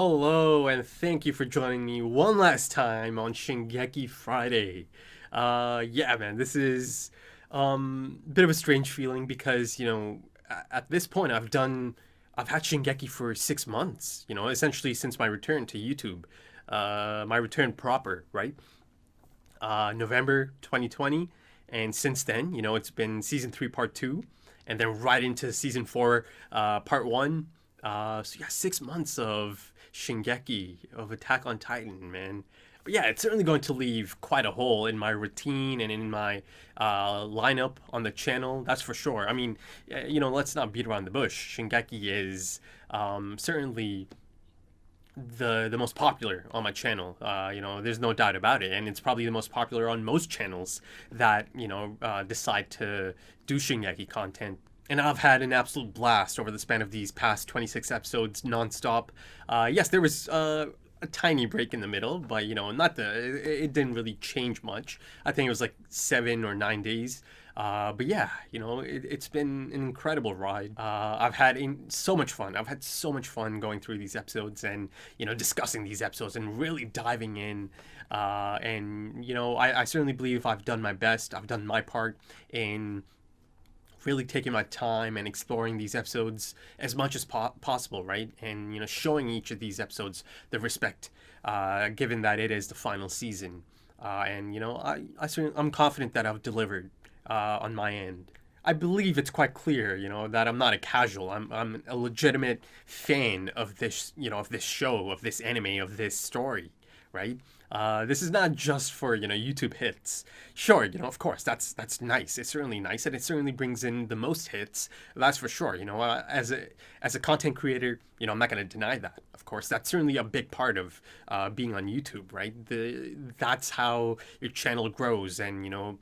Hello, and thank you for joining me one last time on Shingeki Friday. Yeah, man, this is a bit of a strange feeling because at this point I've had Shingeki for 6 months. Essentially since my return to YouTube, my return proper, right? November 2020, and since then, it's been season three, part two, and then right into season four, part one. So yeah, 6 months of Shingeki, of Attack on Titan, man. But yeah, it's certainly going to leave quite a hole in my routine and in my lineup on the channel. That's for sure. I mean, let's not beat around the bush. Shingeki is certainly the most popular on my channel. There's no doubt about it, and it's probably the most popular on most channels that decide to do Shingeki content. And I've had an absolute blast over the span of these past 26 episodes nonstop. Yes, there was a tiny break in the middle, but not it didn't really change much. I think it was like 7 or 9 days. But yeah, it's been an incredible ride. I've had so much fun. I've had so much fun going through these episodes and discussing these episodes and really diving in. I certainly believe I've done my best. I've done my part in really taking my time and exploring these episodes as much as possible, right? And showing each of these episodes the respect, given that it is the final season. I'm confident that I've delivered on my end. I believe it's quite clear, that I'm not a casual. I'm a legitimate fan of this, of this show, of this anime, of this story, right? This is not just for YouTube hits. Sure, of course that's nice. It's certainly nice, and it certainly brings in the most hits. That's for sure. As a content creator, I'm not going to deny that. Of course, that's certainly a big part of being on YouTube, right? That's how your channel grows and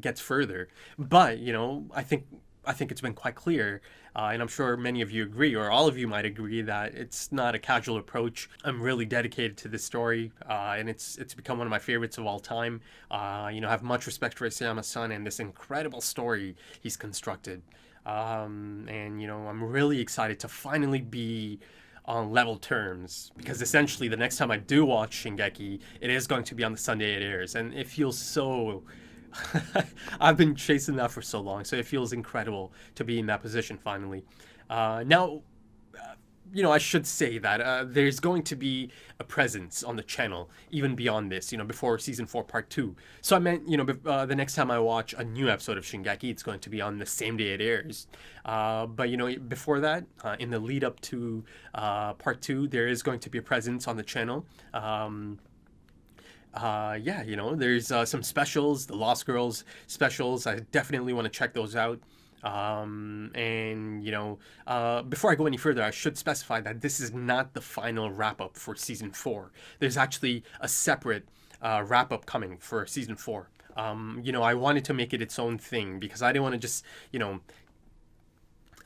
gets further. But I think it's been quite clear, and I'm sure many of you agree, or all of you might agree, that it's not a casual approach. I'm really dedicated to this story, and it's become one of my favorites of all time. I have much respect for Isayama-san and this incredible story he's constructed. I'm really excited to finally be on level terms, because essentially the next time I do watch Shingeki, it is going to be on the Sunday it airs, and it feels so I've been chasing that for so long, so it feels incredible to be in that position finally. Now, I should say that there's going to be a presence on the channel even beyond this, before season 4 part 2. So I meant, the next time I watch a new episode of Shingeki, it's going to be on the same day it airs. But before that, in the lead up to part 2, there is going to be a presence on the channel. There's some specials, the Lost Girls specials. I definitely want to check those out. Before I go any further, I should specify that this is not the final wrap up for season 4. There's actually a separate wrap up coming for season 4. I wanted to make it its own thing because I didn't want to just,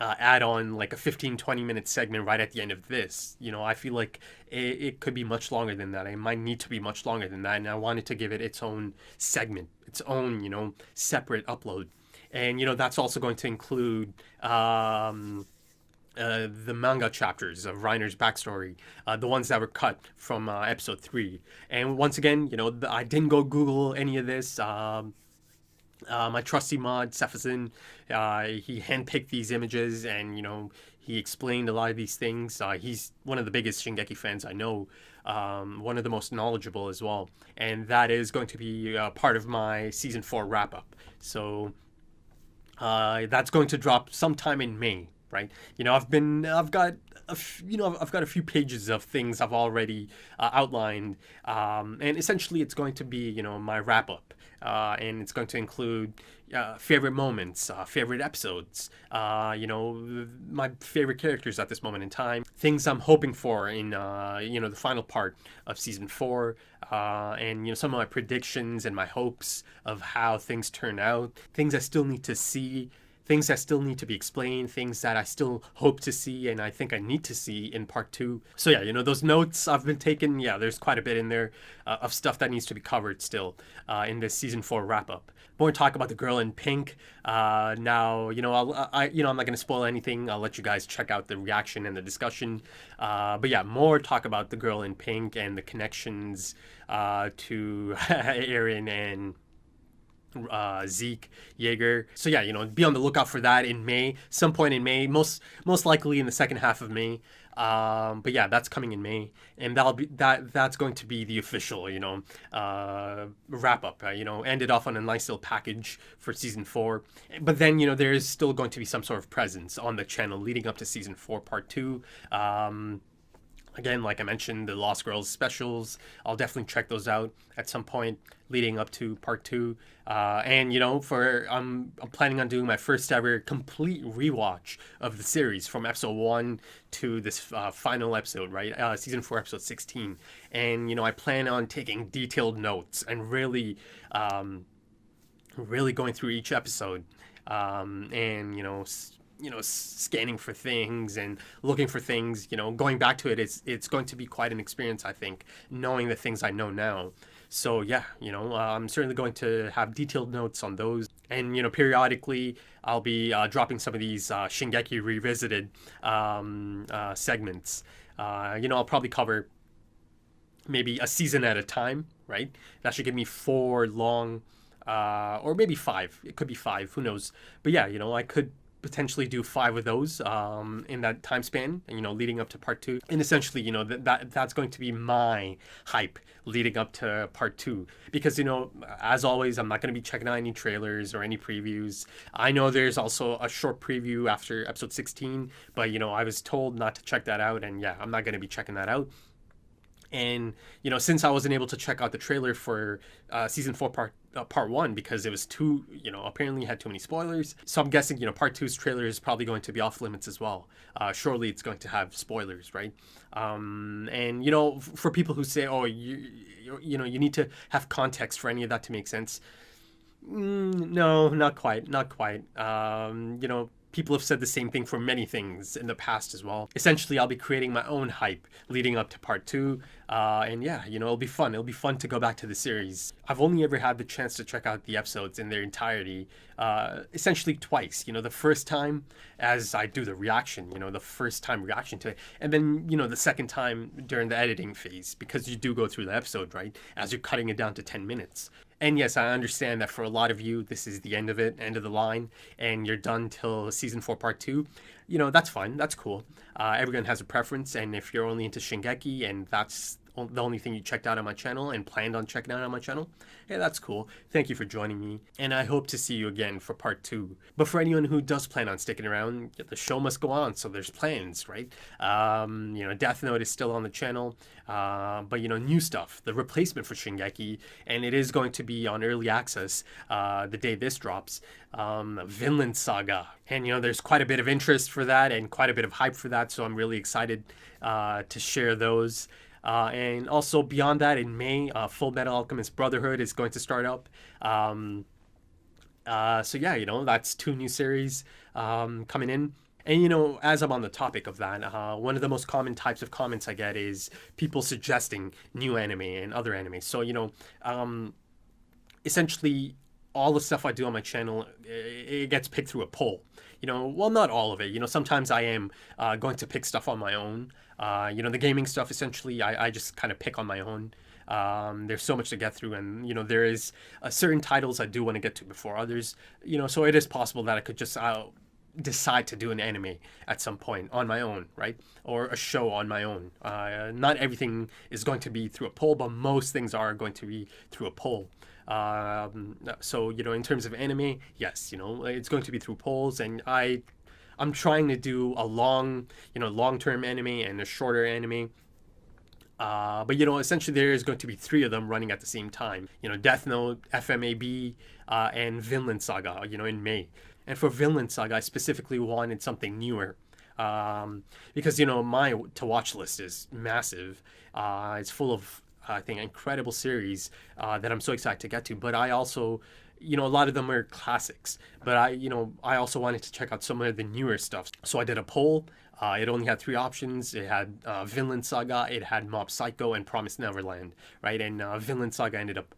add on like a 15-20 minute segment right at the end of this. I feel like it could be much longer than that. It might need to be much longer than that, and I wanted to give it its own segment, its own separate upload. And that's also going to include the manga chapters of Reiner's backstory, the ones that were cut from episode 3. And once again, I didn't go Google any of this. My trusty mod, Cephazin, he handpicked these images, and he explained a lot of these things. He's one of the biggest Shingeki fans I know, one of the most knowledgeable as well, and that is going to be part of my season 4 wrap up. So that's going to drop sometime in May, right? I've got a few pages of things I've already outlined, and essentially it's going to be my wrap up, and it's going to include favorite moments, favorite episodes, my favorite characters at this moment in time, things I'm hoping for in the final part of season 4, and some of my predictions and my hopes of how things turn out, things I still need to see, things that still need to be explained, things that I still hope to see and I think I need to see in part two. So yeah, those notes I've been taking, yeah, there's quite a bit in there of stuff that needs to be covered still in this season 4 wrap up. More talk about the girl in pink. Now, I'm not gonna spoil anything. I'll let you guys check out the reaction and the discussion. But yeah, more talk about the girl in pink and the connections to Eren and Zeke, Jaeger. So yeah, be on the lookout for that in May, some point in May, most likely in the second half of May. But yeah, that's coming in May, and that's going to be the official, wrap up. Ended off on a nice little package for season 4. But then there is still going to be some sort of presence on the channel leading up to season 4, part 2. Again, like I mentioned, the Lost Girls specials, I'll definitely check those out at some point leading up to part 2. And I'm planning on doing my first ever complete rewatch of the series from episode 1 to this final episode, right? Season 4, episode 16. And I plan on taking detailed notes and really going through each episode, and scanning for things and looking for things, going back to it, it's going to be quite an experience, I think, knowing the things I know now. So yeah, I'm certainly going to have detailed notes on those, and periodically I'll be dropping some of these Shingeki revisited segments. I'll probably cover maybe a season at a time, right? That should give me 4 long, or maybe 5. It could be 5, who knows? But yeah, I could potentially do 5 of those in that time span, leading up to part 2. And essentially, that's going to be my hype leading up to part 2. Because, as always, I'm not going to be checking out any trailers or any previews. I know there's also a short preview after episode 16, but, I was told not to check that out. And yeah, I'm not going to be checking that out. And, since I wasn't able to check out the trailer for season 4 part 1 because it was too, apparently had too many spoilers. So I'm guessing, part 2's trailer is probably going to be off limits as well. Surely it's going to have spoilers, right? And, for people who say, oh, you need to have context for any of that to make sense. No, not quite. People have said the same thing for many things in the past as well. Essentially, I'll be creating my own hype leading up to part 2. And yeah, it'll be fun. It'll be fun to go back to the series. I've only ever had the chance to check out the episodes in their entirety, essentially twice. The first time as I do the reaction, the first time reaction to it. And then, the second time during the editing phase, because you do go through the episode, right? As you're cutting it down to 10 minutes. And yes, I understand that for a lot of you, this is the end of it, end of the line, and you're done till season 4, part 2. That's fine. That's cool. Everyone has a preference, and if you're only into Shingeki and that's the only thing you checked out on my channel and planned on checking out on my channel, yeah, that's cool. Thank you for joining me, and I hope to see you again for part 2. But for anyone who does plan on sticking around, the show must go on, so there's plans, right? Death Note is still on the channel, but new stuff, the replacement for Shingeki, and it is going to be on early access the day this drops, Vinland Saga. And there's quite a bit of interest for that and quite a bit of hype for that, so I'm really excited to share those. And also beyond that, in May, Full Metal Alchemist Brotherhood is going to start up. So yeah, that's 2 new series coming in. And as I'm on the topic of that, one of the most common types of comments I get is people suggesting new anime and other anime. So essentially all the stuff I do on my channel, it gets picked through a poll. Well, not all of it. Sometimes I am going to pick stuff on my own. The gaming stuff, essentially, I just kind of pick on my own. There's so much to get through, and there is certain titles I do want to get to before others. So it is possible that I could just decide to do an anime at some point on my own, right? Or a show on my own. Not everything is going to be through a poll, but most things are going to be through a poll. So in terms of anime, yes, it's going to be through polls, and I'm trying to do a long-term anime and a shorter anime. But essentially there is going to be 3 of them running at the same time. Death Note, FMAB, and Vinland Saga, in May. And for Vinland Saga, I specifically wanted something newer. Because my to watch list is massive. It's full of, I think, incredible series that I'm so excited to get to. But I also you know, a lot of them are classics, but I also wanted to check out some of the newer stuff. So I did a poll. It only had three options. It had Vinland Saga, it had Mob Psycho, and Promised Neverland, right? And Vinland Saga ended up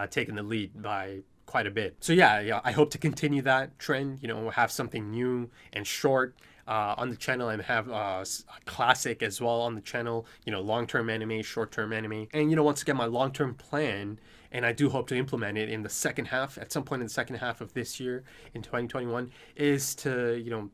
taking the lead by quite a bit. So yeah, I hope to continue that trend. You know, have something new and short on the channel, and have a classic as well on the channel. You know, long-term anime, short-term anime, and you know, once again, my long-term plan, and I do hope to implement it in the second half, at some point in the second half of this year, in 2021, is to, you know,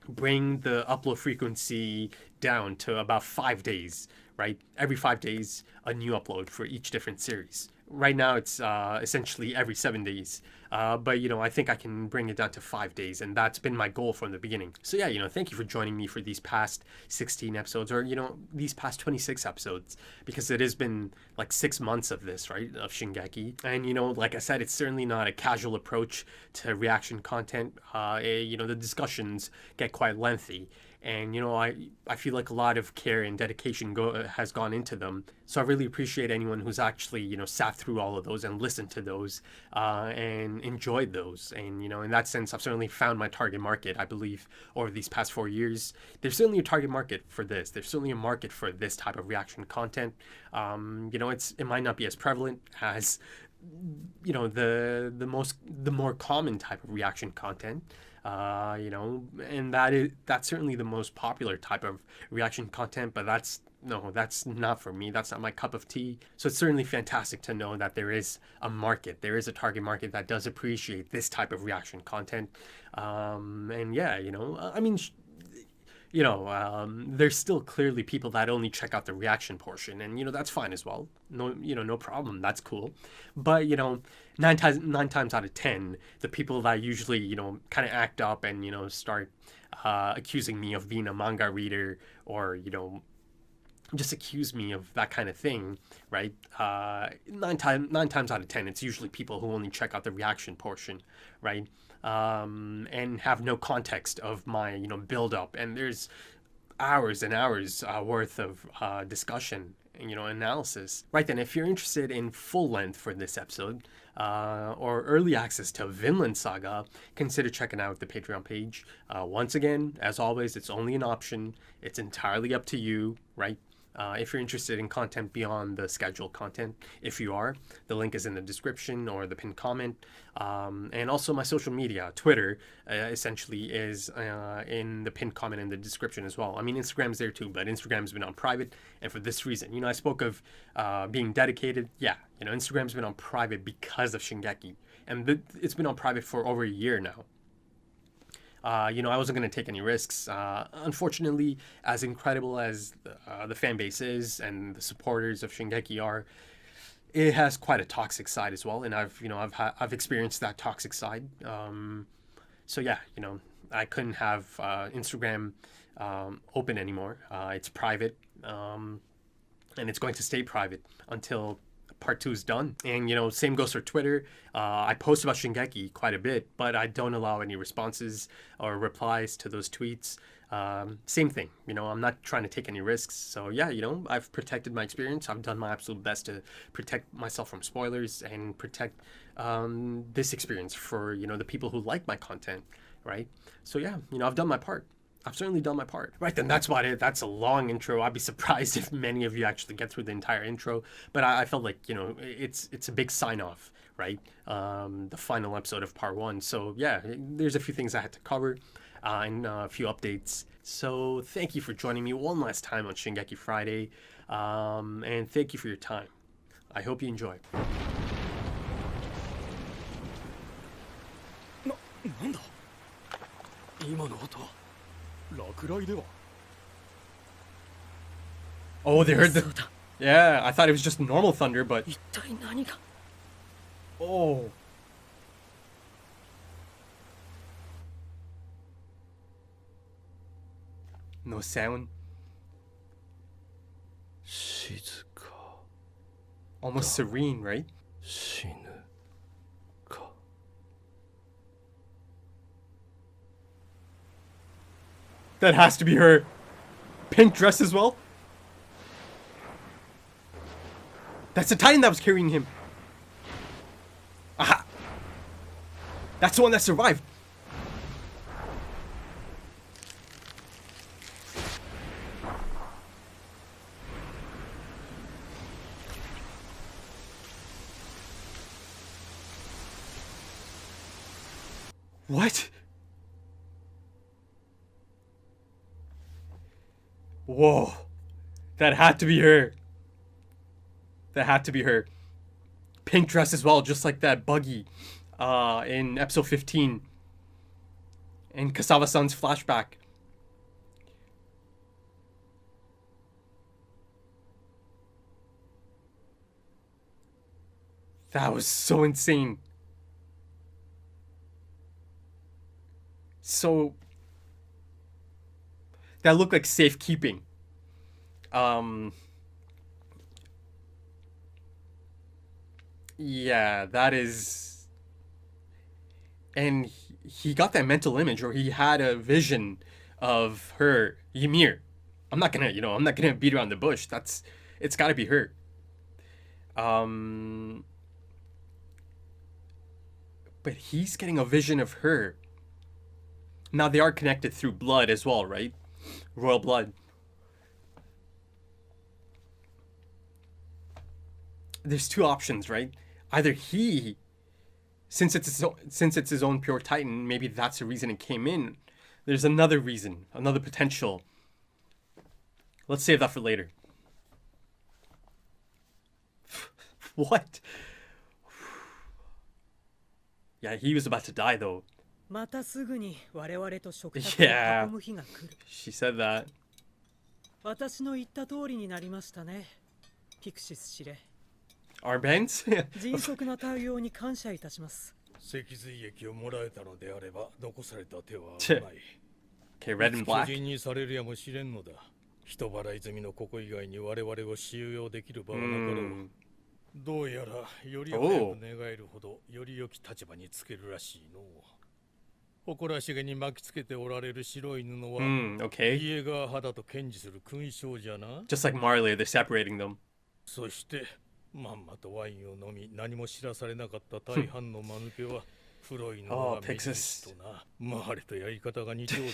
bring the upload frequency down to about 5 days, right? Every 5 days, a new upload for each different series. Right now, it's essentially every 7 days. But, you know, I think I can bring it down to 5 days, and that's been my goal from the beginning. So, yeah, you know, thank you for joining me for these past 16 episodes, or, you know, these past 26 episodes, because it has been like 6 months of this, right, of Shingeki. And, you know, like I said, it's certainly not a casual approach to reaction content. You know, the discussions get quite lengthy. And, you know, I feel like a lot of care and dedication has gone into them. So I really appreciate anyone who's actually, you know, sat through all of those and listened to those and enjoyed those. And, you know, in that sense, I've certainly found my target market, I believe, over these past 4 years. There's certainly a target market for this. There's certainly a market for this type of reaction content. You know, it might not be as prevalent as, you know, the more common type of reaction content. You know, and that's certainly the most popular type of reaction content, but that's not for me. That's not my cup of tea. So it's certainly fantastic to know that there is a market, there is a target market that does appreciate this type of reaction content. And yeah, you know, I mean, you know, there's still clearly people that only check out the reaction portion, and, you know, that's fine as well. No, you know, no problem. That's cool. But, you know, nine times out of 10, the people that usually, you know, kind of act up and, you know, start accusing me of being a manga reader, or, you know, just accuse me of that kind of thing, right? Nine times out of 10, it's usually people who only check out the reaction portion, right? And have no context of my, you know, build up. And there's hours and hours worth of discussion, you know, analysis. Right then, if you're interested in full length for this episode, or early access to Vinland Saga, consider checking out the Patreon page. Once again, as always, it's only an option. It's entirely up to you, right? If you're interested in content beyond the scheduled content, if you are, the link is in the description or the pinned comment. And also my social media, Twitter, essentially is in the pinned comment in the description as well. I mean, Instagram's there too, but Instagram's been on private, and for this reason. You know, I spoke of being dedicated. Yeah, you know, Instagram's been on private because of Shingeki, and it's been on private for over a year now. You know, I wasn't going to take any risks. Unfortunately, as incredible as the fan base is and the supporters of Shingeki are, it has quite a toxic side as well. And I've experienced that toxic side. So yeah, you know, I couldn't have Instagram open anymore. It's private, and it's going to stay private until part 2 is done. And, you know, same goes for Twitter. I post about Shingeki quite a bit, but I don't allow any responses or replies to those tweets. Same thing, you know, I'm not trying to take any risks. So yeah, you know, I've protected my experience. I've done my absolute best to protect myself from spoilers and protect this experience for, you know, the people who like my content, right? So yeah, you know, I've done my part. I've certainly done my part. Right then, that's about it. That's a long intro. I'd be surprised if many of you actually get through the entire intro. But I felt like, you know, it's a big sign-off, right? The final episode of part 1. So yeah, there's a few things I had to cover and a few updates. So thank you for joining me one last time on Shingeki Friday. And thank you for your time. I hope you enjoy. なんだ今の音は落雷では Oh, they heard the... Yeah, I thought it was just normal thunder, but... 一体何が Oh. No sound. 静か Almost serene, right? 死ぬか That has to be her pink dress as well. That's the Titan that was carrying him. Aha! That's the one that survived. What? Whoa. That had to be her. That had to be her. Pink dress as well, just like that buggy in episode 15. In Kasawa-san's flashback. That was so insane. So that looked like safekeeping. Yeah, that is. And he got that mental image, or he had a vision of her, Ymir. I'm not gonna beat around the bush. It's gotta be her. But he's getting a vision of her. Now they are connected through blood as well, right? Royal blood. There's two options, right? Either he, since it's his own pure titan, maybe that's the reason it came in. There's another reason, another potential. Let's save that for later. What? Yeah, he was about to die though. Yeah, she said that. 私の言った通りになりましたね。ピクシス司令。Armbands? 迅速な対応に感謝いたします。脊髄液をもらえたのであれば残された手はない。Okay, red and black. 巨人にされるやもしれんのだ。人払い済みのここ以外に我々を収容できる場はなかろう。どうやらより早く願えるほどより良き立場につけるらしいの。誇らしげに巻きつけておられる白い布は、okay. イエガー肌と堅持する勲章じゃな。Just like Marley, they're separating them. そしてまんまとワインを飲み何も知らされなかった大半の間抜けは黒い布は目印とな。マハレとやり方が似ておるの。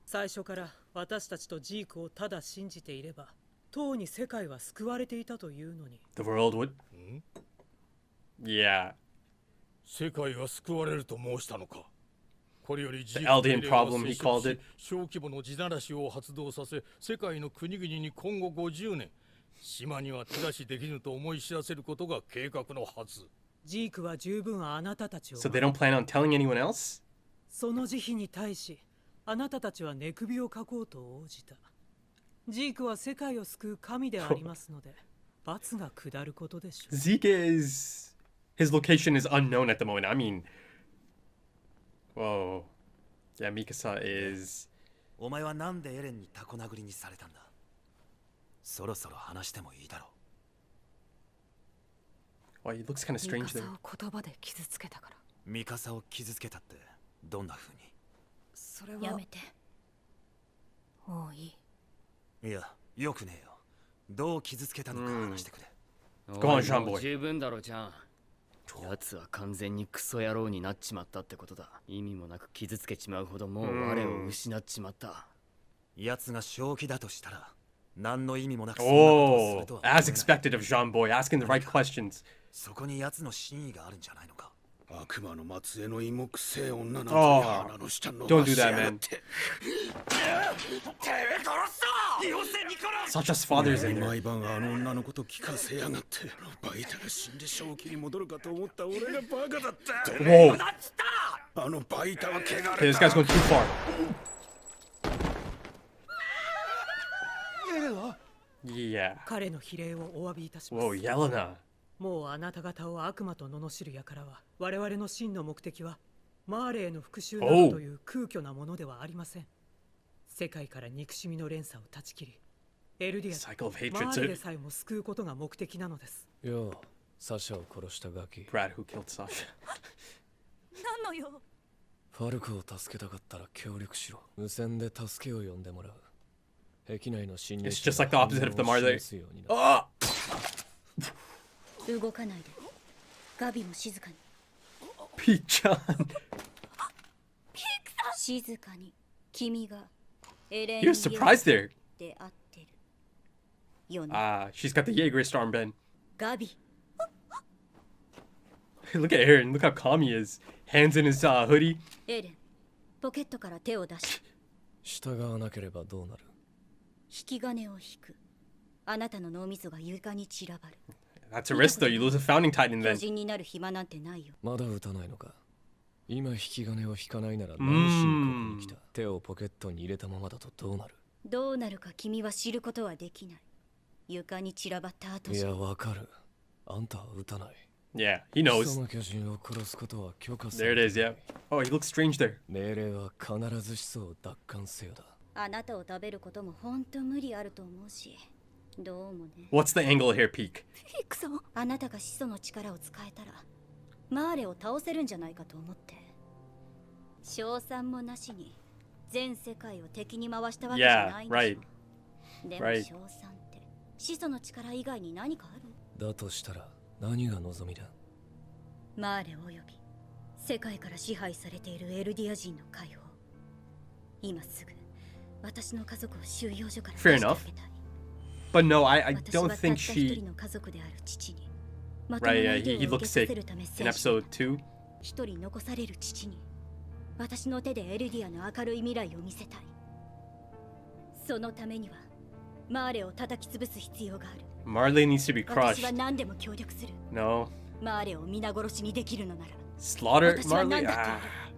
最初から私たちとジークをただ信じていれば、とうに世界は救われていたというのに。The world would? Yeah. 世界が救われると申したのか。これより The Eldian problem, he called it. 小規模の地ならしを発動させ、世界の国々に今後50年、島には手出しできぬと思い知らせることが計画のはず。ジークは十分あなたたちを。So they don't plan on telling anyone else? その慈悲に対し、あなたたちは寝首をかこうと応じた。ジークは世界を救う神でありますので、罰が下ることでしょう。Zeke is... His location is unknown at the moment. I mean... Whoa. Yeah, Mikasa is... お前はなんでエレンにタコ殴りにされたんだ。そろそろ話してもいいだろう。Wow, he looks kind of strange there. ミカサを言葉で傷つけたから。ミカサを傷つけたってどんな風に。それはやめて。もういい。いや、よくねえよ。どう傷つけたのか話してくれ。Go on, Jean Boy. 十分だろじゃん。奴は完全にクソ野郎になっちまったってことだ。意味もなく傷つけちまうほどもう我を失っちまった。奴が正気だとしたら何の意味もなく。Oh, as expected of Jean Boy, asking the right questions. そこに奴の真意があるんじゃないのか。悪魔の末裔の芋くせえ女なんて Don't do that, man. Sasha's father's in there. 毎晩あの女のこと聞かせやがって。バイタが死んで正気に戻るかと思った俺がバカだった。 Whoa. あのバイタは汚れた。 Okay, this guy's going too far. Yeah. 彼の非礼をお詫びいたします。 Whoa, Yelena. もうあなた方を悪魔と罵る輩は、我々の真の目的はマーレへの復讐などという空虚なものではありません。世界から憎しみの連鎖を断ち切り、エルディアとマーレでさえも救うことが目的なのです。よう、サシャを殺したガキ。Brad who killed Sasha. 何のよ。ファルコを助けたかったら協力しろ。無線で助けを呼んでもらう。壁内の侵入。It's just like the opposite of the Marley. Oh! 動かないで。ガビも静かに。Peach-chan. 静かに君がエレン He was surprised there. で会ってるよね。 Ah, she's got the Jaegerist armband. ガビ Look at Eren. Look how calm he is. Hands in his hoodie. エレンポケットから手を出し従わなければどうなる？引き金を引く。あなたの脳みそが床に散らばる。 That's a risk though. You lose a founding titan 巨 then. 人になる暇なんてないよ。まだ撃たないのか？今引き金を引かないなら何しにここに来た？手をポケットに入れたままだとどうなる？どうなるか君は知ることはできない。床に散らばった後じゃいや、わかる。あんたは撃たない。 Yeah, he 貴 knows. 様巨人を殺すことは許可さ There れ it てい is. ない Yeah. Oh, he looks strange there. 命令は必ず始祖を奪還せよだ。あなたを食べることも本当無理あると思うし、どうもね。 What's the angle here, Peak? フィクソン、あなたが始祖の力を使えたらマーレを倒せるんじゃないかと思って。賞賛もなしに全世界を敵に回したわけじゃないんでしょ。 Yeah, right. でも right. 賞賛って始祖の力以外に何かある？だとしたら何が望みだ？マーレおよび世界から支配されているエルディア人の解放。今すぐ私の家族を収容所から Fair 出してあ enough. げたい。 But no, I 私 don't はたった think 一 she. 人の家族である父にまとも Right, な yeah, 医療 he を looks 受けさせ sick るため in 戦士 episode 2. 一人残される父に私の手でエルディアの明るい未来を見せたい。そのためにはマーレを叩き潰す必要がある。 Marley needs to be 私 crushed. は何でも協力する。 No. マーレを皆殺しにできるのなら。 Slaughter 私は Marley? 何だってや Ah. る。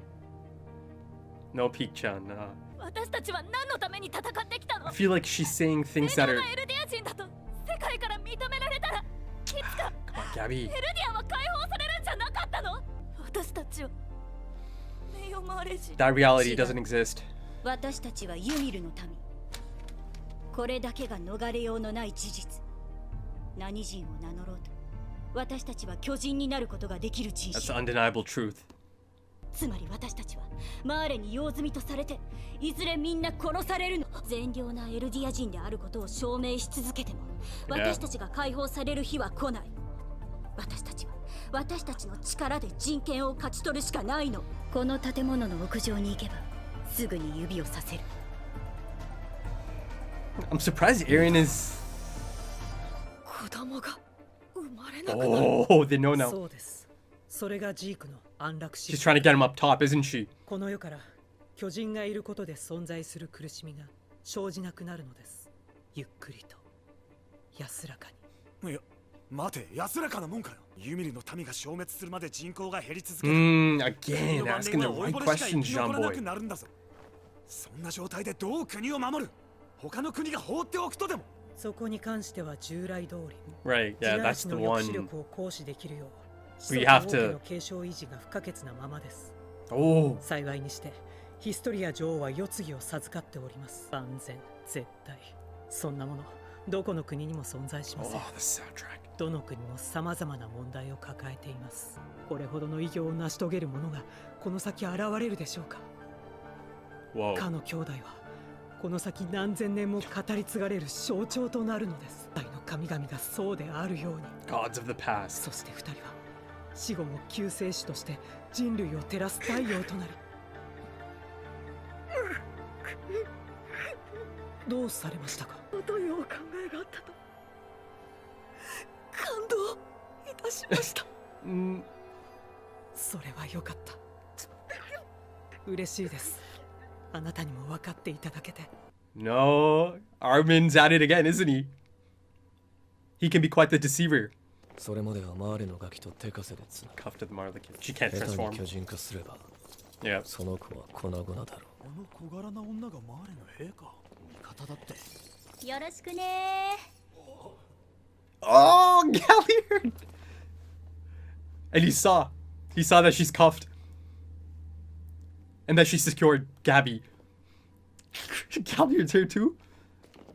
No, Peak-chan. No. 私たちは何のために戦ってきたの？ I feel like she's saying things that 正 are. 常なエルディア人だと世界から認められたらいつか Come on, Gabby. エルディアは解放されるんじゃなかったの？私たちは名誉マーレ人。 That reality doesn't exist. 私たちはユミルの民。これだけが逃れようのない事実。何人を名乗ろうと私たちは巨人になることができる人 That's 種。 the undeniable truth. つまり私たちはマーレに用済みとされていずれみんな殺されるの。善良なエルディア人であることを証明し続けても Yeah. 私たちが解放される日は来ない。私たちは私たちの力で人権を勝ち取るしかないの。この建物の屋上に行けばすぐに指をさせる。 I'm surprised Eren is. 子供が生まれなくなる。 Oh, they know now. そうです。それがジークの安楽死。 She's trying to get him up top, isn't she? この世から巨人がいることで存在する苦しみが生じなくなるのです。ゆっくりと安らかに。いや待て、安らかなもんかよ。ユミルの民が消滅するまで人口が減り続ける。 Again, asking the right questions, John な Boy. くなるんだぞ。そんな状態でどう国を守る？他の国が放っておくとでも。そこに関しては従来通り Right, yeah, 地ならし that's の the 抑止 one. 力を行使できるよう We 子 have 孫 to- の継承維持が不可欠なままです。 Oh, 幸いにしてヒストリア女王は世継ぎを授かっております。万全絶対そんなものどこの国にも存在しません。 oh, the soundtrack. どの国も様々な問題を抱えています。これほどの偉業を成し遂げる者がこの先現れるでしょうか。 Whoa. かの兄弟はこの先何千年も語り継がれる象徴となるのです。愛の神々がそうであるように。 Gods of the past. そして二人は死後も救世主として人類を照らす太陽となり。どうされましたか？というお考えがあったと感動いたしました。それはよかった。嬉しいです。あなたにも分かっていただけて。 No, Armin's at it again, isn't he? He can be quite the deceiver. それまではマーレのガキと手稼でつな Cuff to the Marley kid. She can't 下手に transform. 巨人化すれば Yeah. その子は粉々だろう。あの小柄な女がマーレの兵か。味方だって。よろしくね。 Oh, Galliard! And he saw that she's cuffed. And that she secured Gabby. Galliard's here too?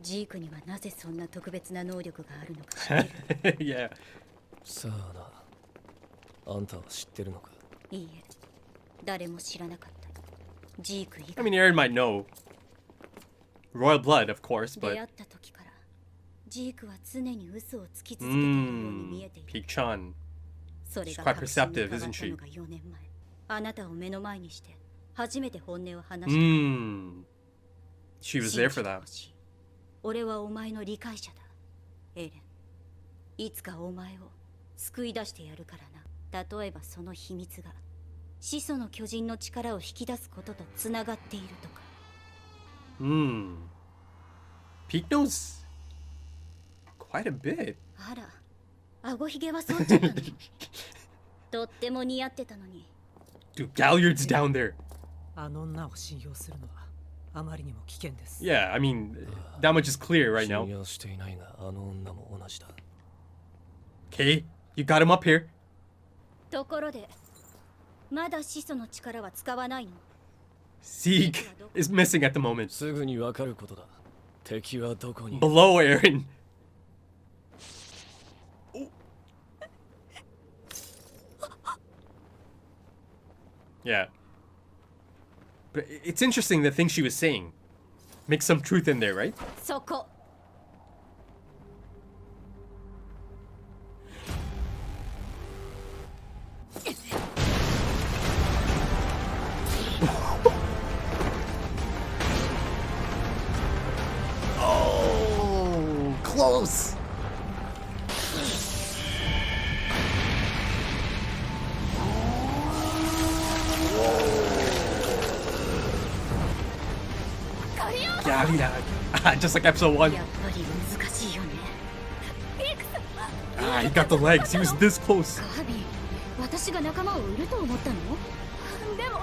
ジークにはなぜそんな特別な能力があるのか知ってる？ Yeah. さあな、あんたは知ってるのか？いいえ、誰も知らなかった。ジーク以 I 外。 mean, Eren might know. Royal blood, of course, 出 but... 会った時からジークは常に嘘をつき続けているように見えている。 Peak-chan. それ she's が quite 確信に perceptive, 変わ isn't った she? のが4年前。あなたを目の前にして初めて本音を話した。She was there for that. 俺はお前の理解者だ、エレン。いつかお前を救い出してやるからな。例えばその秘密が始祖の巨人の力を引き出すこととつながっているとか。Pete knows quite a bit. あら、顎ひげは剃っちゃったの。とっても似合ってたのに。Dude, Galliard's down there. あの女を信用するのはあまりにも危険です。Yeah, I mean, that much is clear right now. 信用していないが、あの女も同じだ。Okay, you got him up here. ところで、まだ始祖の力は使わないの？ Zeke is missing at the moment. すぐにわかることだ。敵はどこに？ Below Eren. Yeah. But it's interesting the things she was saying. Makes some truth in there, right? そこ。Oh, close. Just like episode 1. やっぱり難しいよね。Ah, he got the legs. He was this close. カービィ、私が仲間を売ると思ったの？でも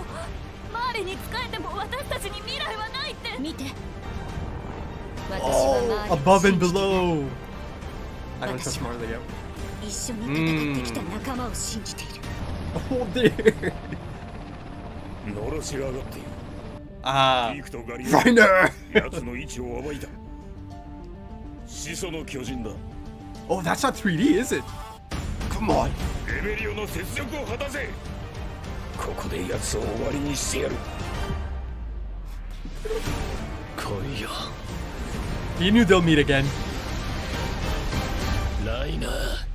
マーレに仕えても私たちに未来はないって。見て。 Oh, above and below. I don't trust Marley yet. 一緒に戦ってきた仲間を信じている。Oh, there. のろし上がっている。Ah, リークとガリア Reiner. 奴の位置を暴いた。始祖の巨人だ。 Oh, that's not 3D, is it? Come on. レベリオの雪辱を果たせ。ここで奴を終わりにしてやる。来いよ。 He knew they'll meet again. ライナー。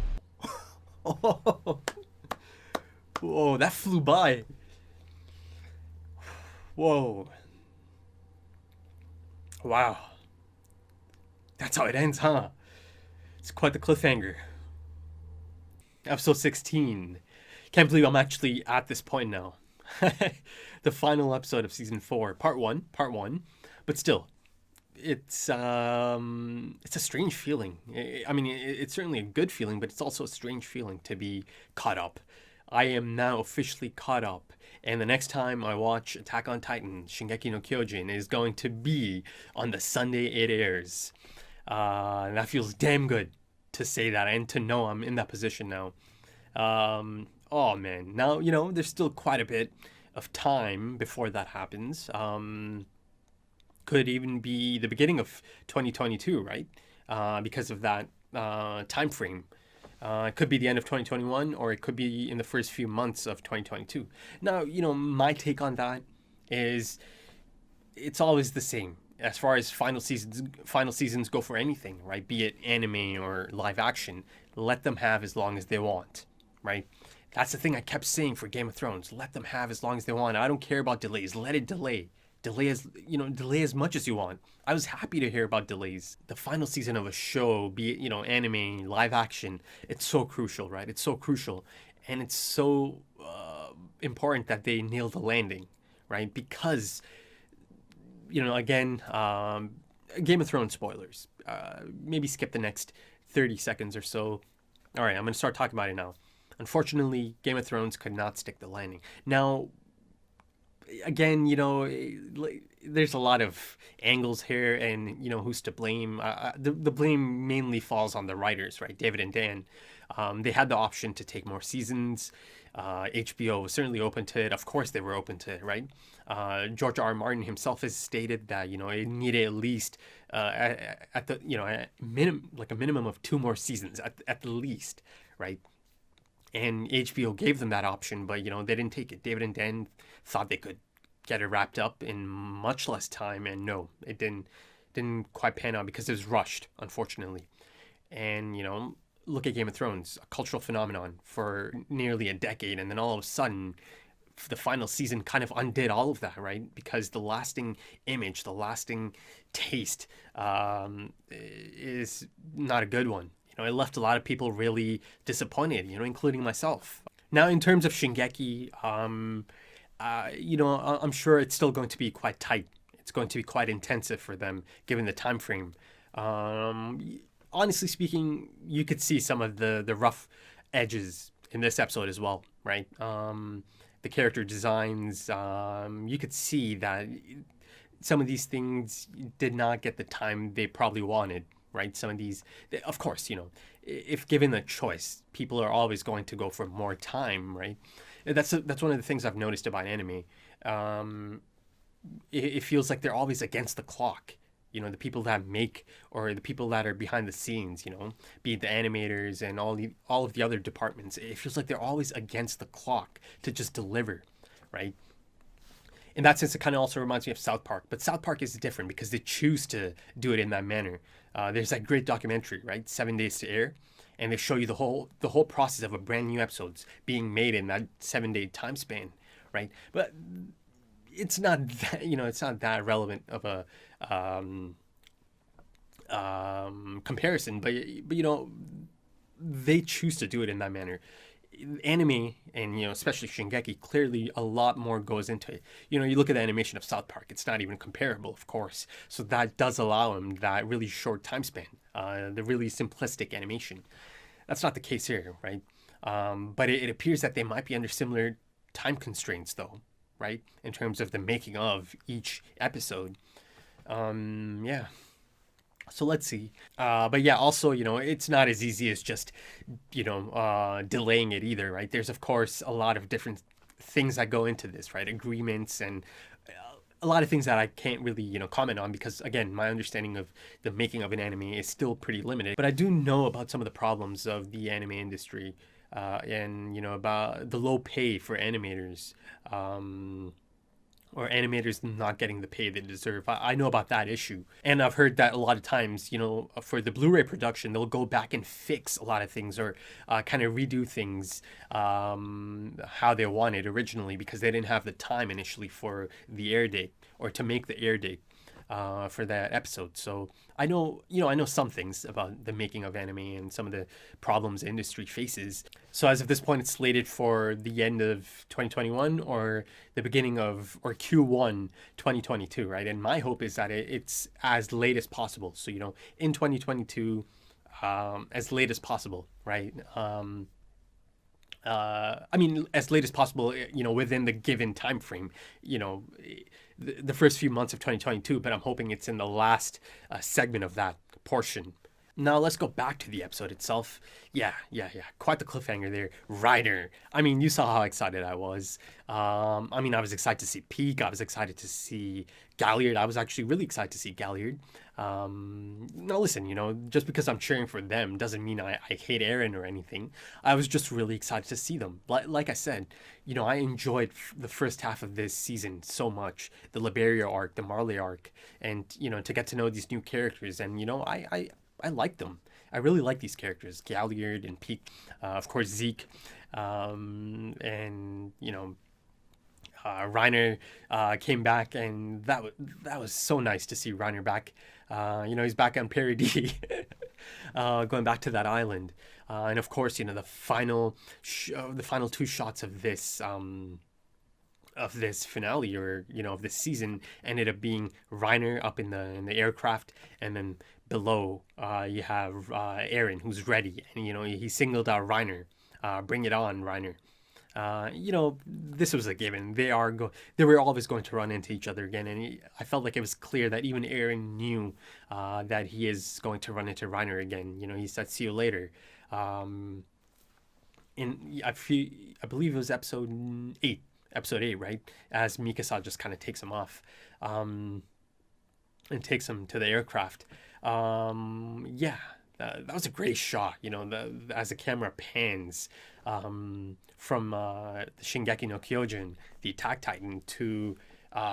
Whoa, that flew by. Whoa. Wow. That's how it ends, huh? It's quite the cliffhanger. Episode 16. Can't believe I'm actually at this point now. The final episode of season 4, part 1. But still, it's a strange feeling. I mean, it's certainly a good feeling, but it's also a strange feeling to be caught up. I am now officially caught up, and the next time I watch Attack on Titan, Shingeki no Kyojin, is going to be on the Sunday it airs. And that feels damn good to say that and to know I'm in that position now. Oh man, now, you know, there's still quite a bit of time before that happens. Could even be the beginning of 2022, right? Because of that time frame. It could be the end of 2021, or it could be in the first few months of 2022. Now, you know, my take on that is it's always the same as far as final seasons go for anything, right? Be it anime or live action, let them have as long as they want, right? That's the thing I kept saying for Game of Thrones. Let them have as long as they want. I don't care about delays. Let it delay. Delay as much as you want. I was happy to hear about delays. The final season of a show, be it, you know, anime, live action, it's so crucial, right? It's so crucial. And it's so important that they nail the landing, right? Because, you know, again, Game of Thrones spoilers. Maybe skip the next 30 seconds or so. All right, I'm going to start talking about it now. Unfortunately, Game of Thrones could not stick the landing. Now, again, you know, there's a lot of angles here, and, you know, who's to blame? The blame mainly falls on the writers, right? David and Dan. They had the option to take more seasons. HBO was certainly open to it. Of course they were open to it, right? George R. R. Martin himself has stated that, you know, it needed at least at the, you know, a minimum of 2 more seasons at the least, right? And HBO gave them that option, but, you know, they didn't take it. David and Dan thought they could get it wrapped up in much less time, and no, it didn't quite pan out because it was rushed, unfortunately. And, you know, look at Game of Thrones, a cultural phenomenon for nearly a decade, and then all of a sudden, the final season kind of undid all of that, right? Because the lasting image, the lasting taste is not a good one. You know, it left a lot of people really disappointed, you know, including myself. Now, in terms of Shingeki, you know, I'm sure it's still going to be quite tight. It's going to be quite intensive for them, given the time frame. Honestly speaking, you could see some of the rough edges in this episode as well, right? The character designs, you could see that some of these things did not get the time they probably wanted, right? Some of these, of course, you know, if given a choice, people are always going to go for more time, right? That's one of the things I've noticed about anime. It feels like they're always against the clock. You know, the people that make, or the people that are behind the scenes, you know, be it the animators and all of the other departments. It feels like they're always against the clock to just deliver, right? In that sense, it kind of also reminds me of South Park. But South Park is different because they choose to do it in that manner. There's that great documentary, right? 7 Days to Air. And they show you the whole process of a brand new episodes being made in that 7-day time span, right? But it's not that, you know, it's not that relevant of a comparison. But you know, they choose to do it in that manner. Anime, and you know, especially Shingeki, clearly a lot more goes into it. You know, you look at the animation of South Park, it's not even comparable, of course. So that does allow them that really short time span, the really simplistic animation. That's not the case here, right? But it appears that they might be under similar time constraints, though, right? In terms of the making of each episode. Yeah. So let's see. But yeah, also, you know, it's not as easy as just, you know, delaying it either, right? There's, of course, a lot of different things that go into this, right? Agreements and a lot of things that I can't really, you know, comment on because, again, my understanding of the making of an anime is still pretty limited. But I do know about some of the problems of the anime industry and, you know, about the low pay for animators. Or animators not getting the pay they deserve. I know about that issue. And I've heard that a lot of times, you know, for the Blu-ray production, they'll go back and fix a lot of things or kind of redo things how they wanted originally because they didn't have the time initially for the air date or to make the air date for that episode. So I know, you know, I know some things about the making of anime and some of the problems the industry faces. So as of this point, it's slated for the end of 2021 or the beginning of, or Q1 2022, right? And my hope is that it's as late as possible. So, you know, in 2022, as late as possible, right? I mean, as late as possible, you know, within the given time frame, you know, the first few months of 2022, but I'm hoping it's in the last segment of that portion. Now let's go back to the episode itself. Yeah. Quite the cliffhanger there. Reiner. I mean, you saw how excited I was. I mean, I was excited to see Peak. I was excited to see Galliard. I was actually really excited to see Galliard. Now listen, you know, just because I'm cheering for them doesn't mean I hate Eren or anything. I was just really excited to see them. Like I said, you know, I enjoyed the first half of this season so much. The Liberia arc, the Marley arc, and, you know, to get to know these new characters. And, you know, I like them. I really like these characters, Galliard and Peak, of course Zeke, and you know, Reiner came back, and that was so nice to see Reiner back. You know, he's back on Paradis, going back to that island, and of course, you know, the final two shots of this. Of this finale, or you know, of this season, ended up being Reiner up in the aircraft, and then below you have Eren, who's ready, and you know, he singled out Reiner, bring it on, Reiner. You know, this was a given. They were always going to run into each other again, and I felt like it was clear that even Eren knew that he is going to run into Reiner again. You know, he said, "See you later." I believe it was episode 8, right? As Mikasa just kind of takes him off and takes him to the aircraft. Yeah, that was a great shot, you know, as the camera pans from the Shingeki no Kyojin, the Attack Titan, to,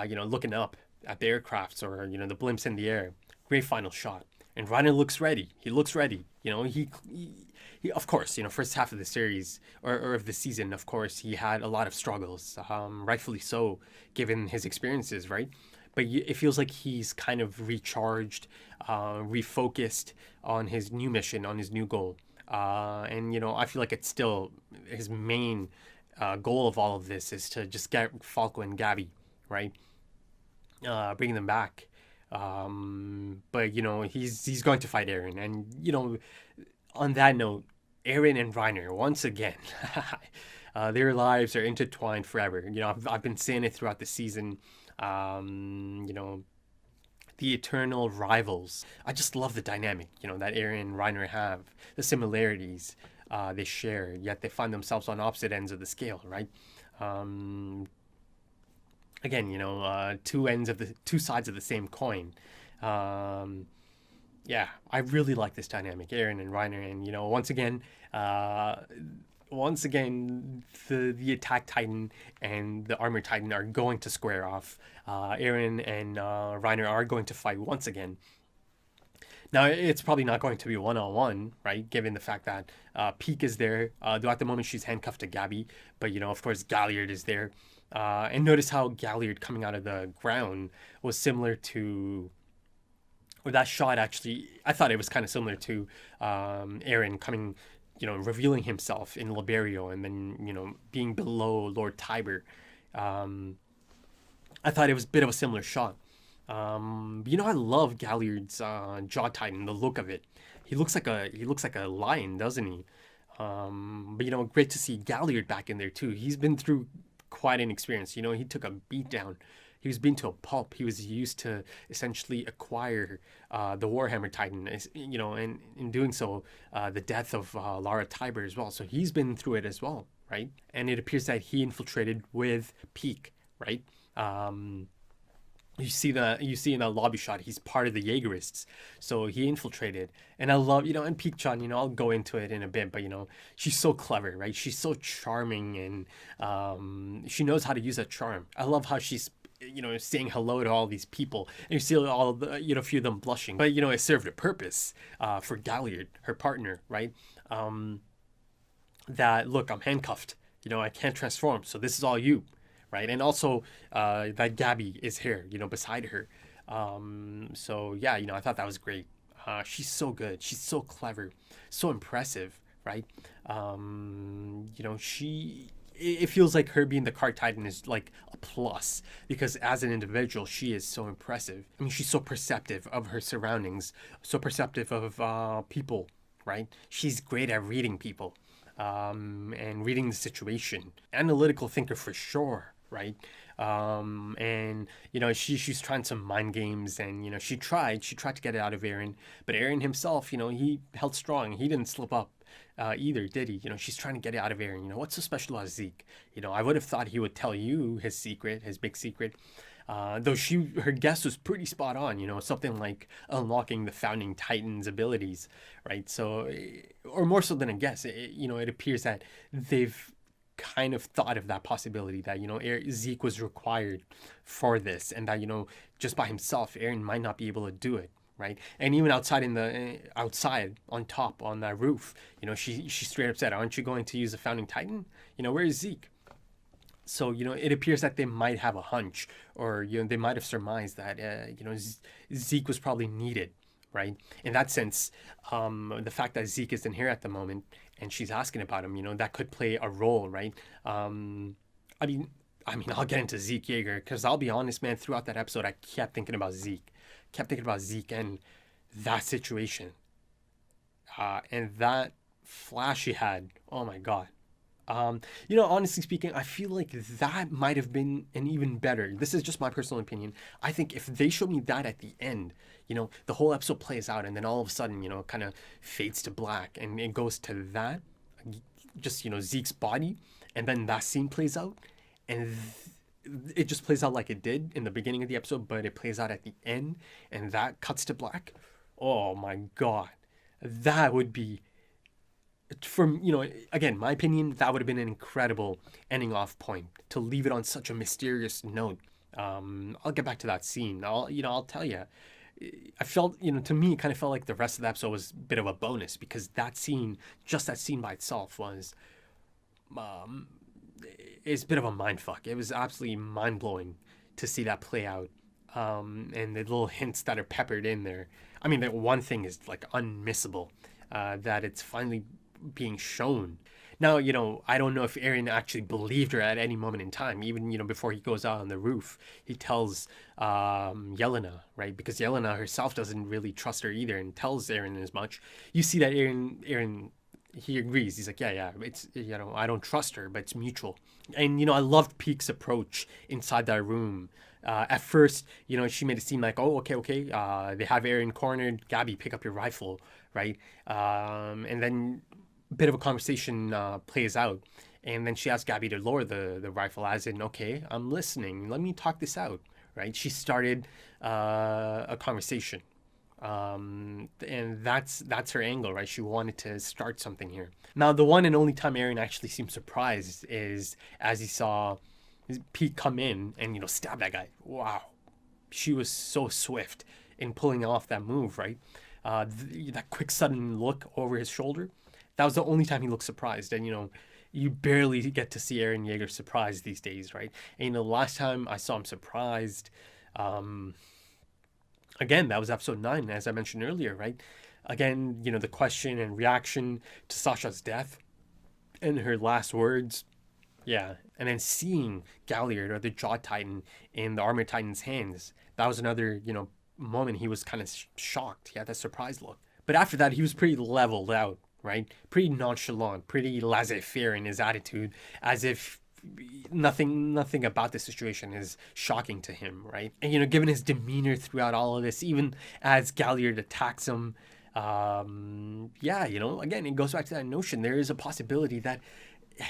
you know, looking up at the aircrafts or, you know, the blimps in the air. Great final shot. And Reiner looks ready. He looks ready. He of course, first half of the series or of the season, of course, he had a lot of struggles, rightfully so, given his experiences, right? But it feels like he's kind of recharged, refocused on his new mission, on his new goal. And I feel like it's still his main goal of all of this is to just get Falco and Gabby, right? Bringing them back. But he's going to fight Eren, and on that note, Eren and Reiner once again, their lives are intertwined forever. I've been saying it throughout the season. The eternal rivals. I just love the dynamic, that Eren and Reiner have, the similarities they share, yet they find themselves on opposite ends of the scale, right? Again, two sides of the same coin. Yeah, I really like this dynamic, Eren and Reiner, and once again, the Attack Titan and the Armor Titan are going to square off. Eren and Reiner are going to fight once again. Now, it's probably not going to be one-on-one, right? Given the fact that Peak is there. Though at the moment she's handcuffed to Gabby. But, of course, Galliard is there. And notice how Galliard coming out of the ground was similar to... Or that shot, actually, I thought it was kind of similar to Eren coming... revealing himself in Liberio and then, being below Lord Tiber. I thought it was a bit of a similar shot. I love Galliard's jaw titan, the look of it. He looks like a lion, doesn't he? But great to see Galliard back in there too. He's been through quite an experience. He took a beat down. He was beaten to a pulp. He was used to essentially acquire the Warhammer Titan, and in doing so, the death of Lara Tiber as well. So he's been through it as well, right? And it appears that he infiltrated with Peak, right? You see in that lobby shot, he's part of the Jaegerists, so he infiltrated. And I love, and Peak-chan, I'll go into it in a bit, but she's so clever, right? She's so charming, and she knows how to use that charm. I love how she's saying hello to all these people, and you see all the, a few of them blushing, but it served a purpose for Galliard, her partner, right? That, look, I'm handcuffed, I can't transform, so this is all you, right? And also that Gabby is here, beside her. So yeah, I thought that was great. She's so good, she's so clever, so impressive, right? It feels like her being the Card Titan is like a plus, because as an individual, she is so impressive. I mean, she's so perceptive of her surroundings, so perceptive of people, right? She's great at reading people and reading the situation. Analytical thinker for sure, right? And she's trying some mind games, and she tried to get it out of Eren, but Eren himself, he held strong. He didn't slip up either, did he? She's trying to get it out of Eren. What's so special about Zeke? I would have thought he would tell you his secret, his big secret. Though her guess was pretty spot on, something like unlocking the Founding Titan's abilities, right? So, or more so than a guess, it appears that they've kind of thought of that possibility that, Zeke was required for this, and that, just by himself, Eren might not be able to do it, right? And even outside on top, on that roof, she straight up said, aren't you going to use the Founding Titan? Where is Zeke? So, it appears that they might have a hunch, or, they might have surmised that, Zeke was probably needed, right? In that sense, the fact that Zeke isn't here at the moment, and she's asking about him, that could play a role, right? I mean, I'll get into Zeke Yeager, because I'll be honest, man, throughout that episode, I kept thinking about Zeke. And that situation. And that flash he had, oh my God. Honestly speaking, I feel like that might have been an even better. This is just my personal opinion. I think if they showed me that at the end, the whole episode plays out, and then all of a sudden, kind of fades to black, and it goes to that, just, Zeke's body, and then that scene plays out, and it just plays out like it did in the beginning of the episode, but it plays out at the end, and that cuts to black. Oh my God. That would be... From, again, my opinion, that would have been an incredible ending off point to leave it on such a mysterious note. I'll get back to that scene. I'll tell you, I felt, to me, it kind of felt like the rest of the episode was a bit of a bonus, because that scene, just that scene by itself, was is a bit of a mind fuck. It was absolutely mind blowing to see that play out, and the little hints that are peppered in there. I mean, that one thing is like unmissable, that it's finally being shown. Now, I don't know if Eren actually believed her at any moment in time. Even, before he goes out on the roof, he tells Yelena, right? Because Yelena herself doesn't really trust her either, and tells Eren as much. You see that Eren, he agrees. He's like, yeah, it's, I don't trust her, but it's mutual. And, I loved Peek's approach inside that room. At first, she made it seem like, oh, okay, they have Eren cornered. Gabby, pick up your rifle, right? And then bit of a conversation plays out, and then she asks Gabby to lower the rifle, as in, okay, I'm listening, let me talk this out, right? She started a conversation, and that's her angle, right? She wanted to start something here. Now, the one and only time Eren actually seemed surprised is as he saw Pete come in and stab that guy. Wow, she was so swift in pulling off that move, right? That quick sudden look over his shoulder. That was the only time he looked surprised. And, you barely get to see Eren Yeager surprised these days, right? And, the last time I saw him surprised, again, that was episode 9, as I mentioned earlier, right? Again, the question and reaction to Sasha's death and her last words. Yeah. And then seeing Galliard, or the Jaw Titan, in the Armor Titan's hands. That was another, moment he was kind of shocked. He had that surprised look. But after that, he was pretty leveled out, right? Pretty nonchalant, pretty laissez-faire in his attitude, as if nothing about this situation is shocking to him, right? And, given his demeanor throughout all of this, even as Galliard attacks him, again, it goes back to that notion. There is a possibility that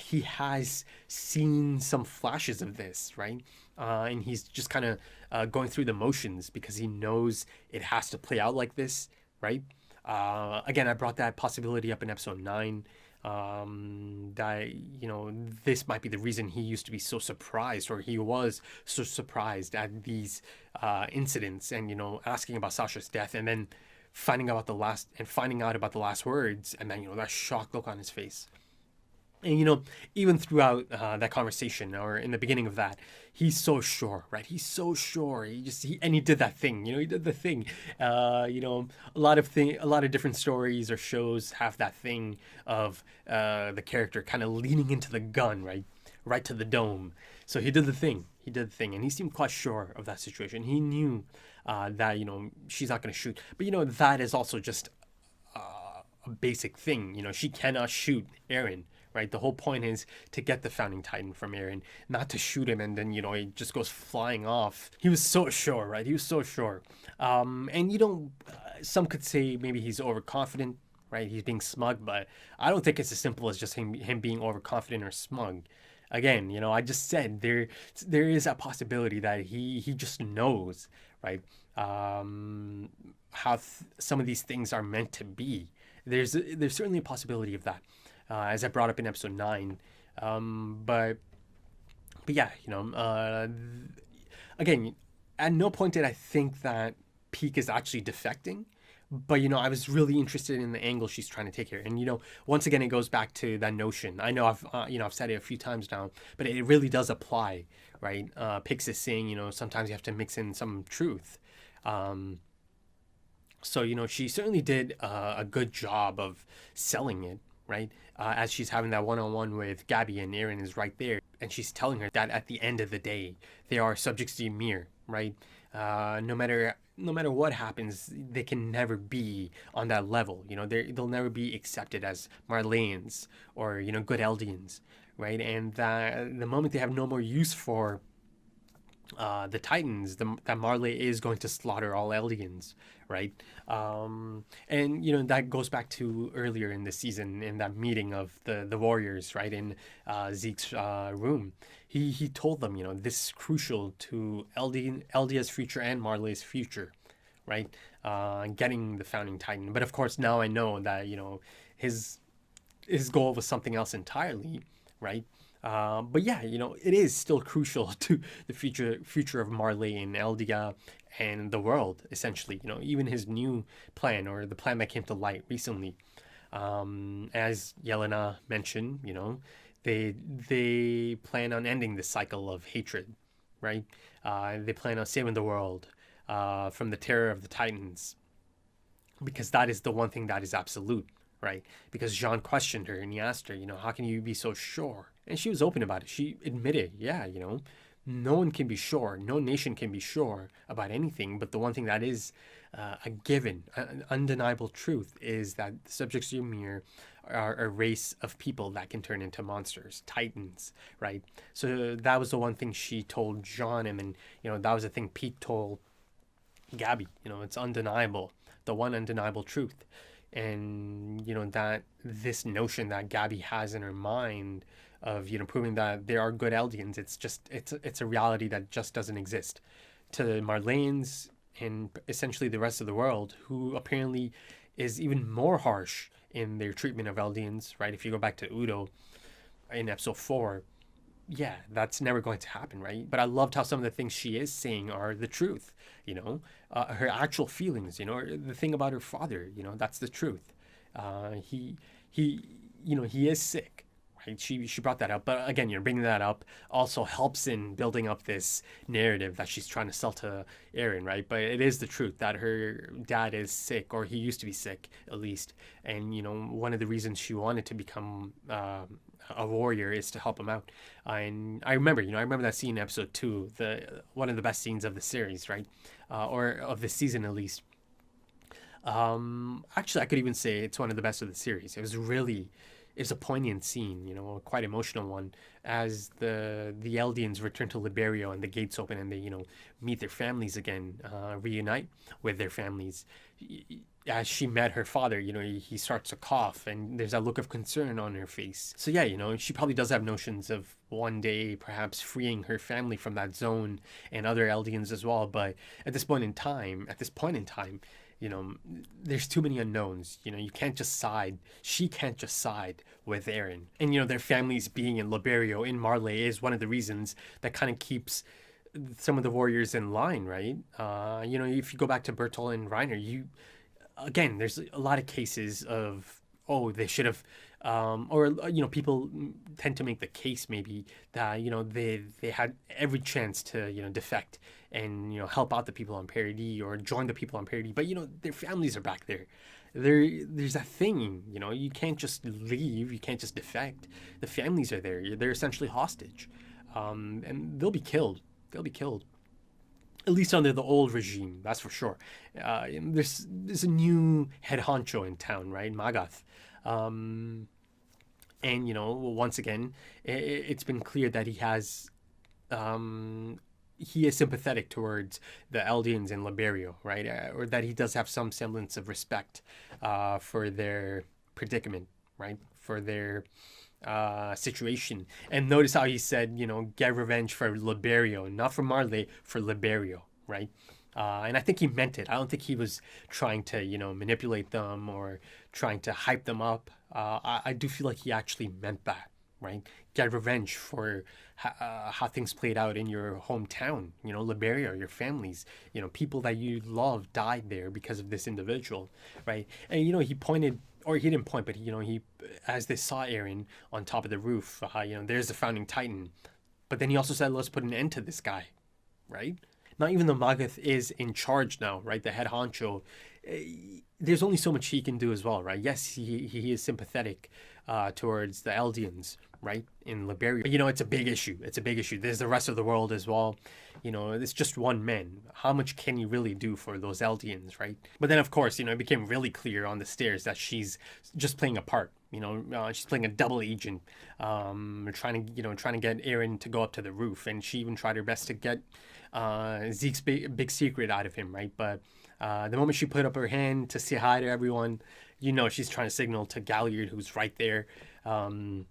he has seen some flashes of this, right? And he's just kind of going through the motions because he knows it has to play out like this, right? Again, I brought that possibility up in episode 9. That, this might be the reason he used to be so surprised, or he was so surprised at these incidents, and, asking about Sasha's death, and then finding out about the last words, and then, that shocked look on his face. And, even throughout that conversation, or in the beginning of that, he's so sure, right? He's so sure. He did that thing, he did the thing. A lot of different stories or shows have that thing of the character kind of leaning into the gun, right to the dome. So he did the thing, and he seemed quite sure of that situation. He knew that, she's not going to shoot. But, that is also just a basic thing. She cannot shoot Eren. Right, the whole point is to get the Founding Titan from Eren, not to shoot him and then he just goes flying off. He was so sure, right? He was so sure. And some could say maybe he's overconfident, right? He's being smug, but I don't think it's as simple as just him being overconfident or smug. Again, I just said there is a possibility that he just knows, right? How some of these things are meant to be. There's certainly a possibility of that. As I brought up in episode 9, but yeah, again, at no point did I think that Peek is actually defecting, but I was really interested in the angle she's trying to take here, and once again, it goes back to that notion. I know I've said it a few times now, but it really does apply, right? Pix is saying, sometimes you have to mix in some truth. So she certainly did a good job of selling it. Right? As she's having that one-on-one with Gabby, and Eren is right there, and she's telling her that at the end of the day, they are subjects to Ymir, right? No matter what happens, they can never be on that level. They'll never be accepted as Marleyans or good Eldians, right? And that the moment they have no more use for the Titans, that Marley is going to slaughter all Eldians, right? And that goes back to earlier in the season, in that meeting of the warriors, right, in Zeke's room. He told them, this is crucial to Eldia's future and Marley's future, right? Getting the Founding Titan. But of course, now I know that his goal was something else entirely, right? But yeah, it is still crucial to the future of Marley and Eldia and the world, essentially. Even his new plan, or the plan that came to light recently. As Yelena mentioned, they plan on ending the cycle of hatred, right? They plan on saving the world from the terror of the Titans, because that is the one thing that is absolute, right? Because Jean questioned her and he asked her, how can you be so sure? And she was open about it. She admitted, yeah, no one can be sure, no nation can be sure about anything, but the one thing that is a given, an undeniable truth, is that the subjects of Ymir are a race of people that can turn into monsters, titans, right? So that was the one thing she told Jean, and that was the thing Pete told Gabby. It's undeniable, the one undeniable truth. And that this notion that Gabby has in her mind of proving that there are good Eldians, it's a reality that just doesn't exist to Marlene's and essentially the rest of the world, who apparently is even more harsh in their treatment of Eldians, right? If you go back to Udo in episode 4, yeah, that's never going to happen, right? But I loved how some of the things she is saying are the truth, her actual feelings, the thing about her father, that's the truth. He is sick, right? She brought that up, but again, bringing that up also helps in building up this narrative that she's trying to sell to Eren, right? But it is the truth that her dad is sick, or he used to be sick at least, and one of the reasons she wanted to become a warrior is to help him out. And I remember that scene in episode 2, one of the best scenes of the series, right? Or of the season at least. Actually, I could even say it's one of the best of the series. It's a poignant scene, a quite emotional one, as the Eldians return to Liberio and the gates open and they, meet their families again, reunite with their families. As she met her father, he starts to cough and there's that look of concern on her face. So yeah, she probably does have notions of one day perhaps freeing her family from that zone and other Eldians as well. But at this point in time, there's too many unknowns. You can't just side. She can't just side with Eren. And, their families being in Liberio, in Marley, is one of the reasons that kind of keeps some of the warriors in line, right? If you go back to Bertolt and Reiner, again, there's a lot of cases of, they should have, people tend to make the case maybe that, they had every chance to, defect and, help out the people on Paradis or join the people on Paradis. But, their families are back there. There's that thing, you can't just leave, you can't just defect. The families are there. They're essentially hostage. And they'll be killed. At least under the old regime, that's for sure. There's a new head honcho in town, right? Magath. And, once again, it's been clear that he is sympathetic towards the Eldians in Liberio, right? Or that he does have some semblance of respect for their predicament, right? For their situation. And notice how he said, get revenge for Liberio, not for Marley, for Liberio, right? And I think he meant it. I don't think he was trying to, manipulate them or trying to hype them up. I do feel like he actually meant that, right? Get revenge for how things played out in your hometown, Liberia, your families, people that you love died there because of this individual, right? And, he pointed, or he didn't point, but, he, as they saw Eren on top of the roof, there's the founding titan. But then he also said, let's put an end to this guy, right? Not even though Magath is in charge now, right? The head honcho, there's only so much he can do as well, right? Yes, he is sympathetic towards the Eldians, right, in Liberia. But, it's a big issue. There's the rest of the world as well. It's just one man. How much can you really do for those Eldians, right? But then, of course, it became really clear on the stairs that she's just playing a part. She's playing a double agent, trying to get Eren to go up to the roof. And she even tried her best to get Zeke's big secret out of him, right? But the moment she put up her hand to say hi to everyone, she's trying to signal to Galliard, who's right there. At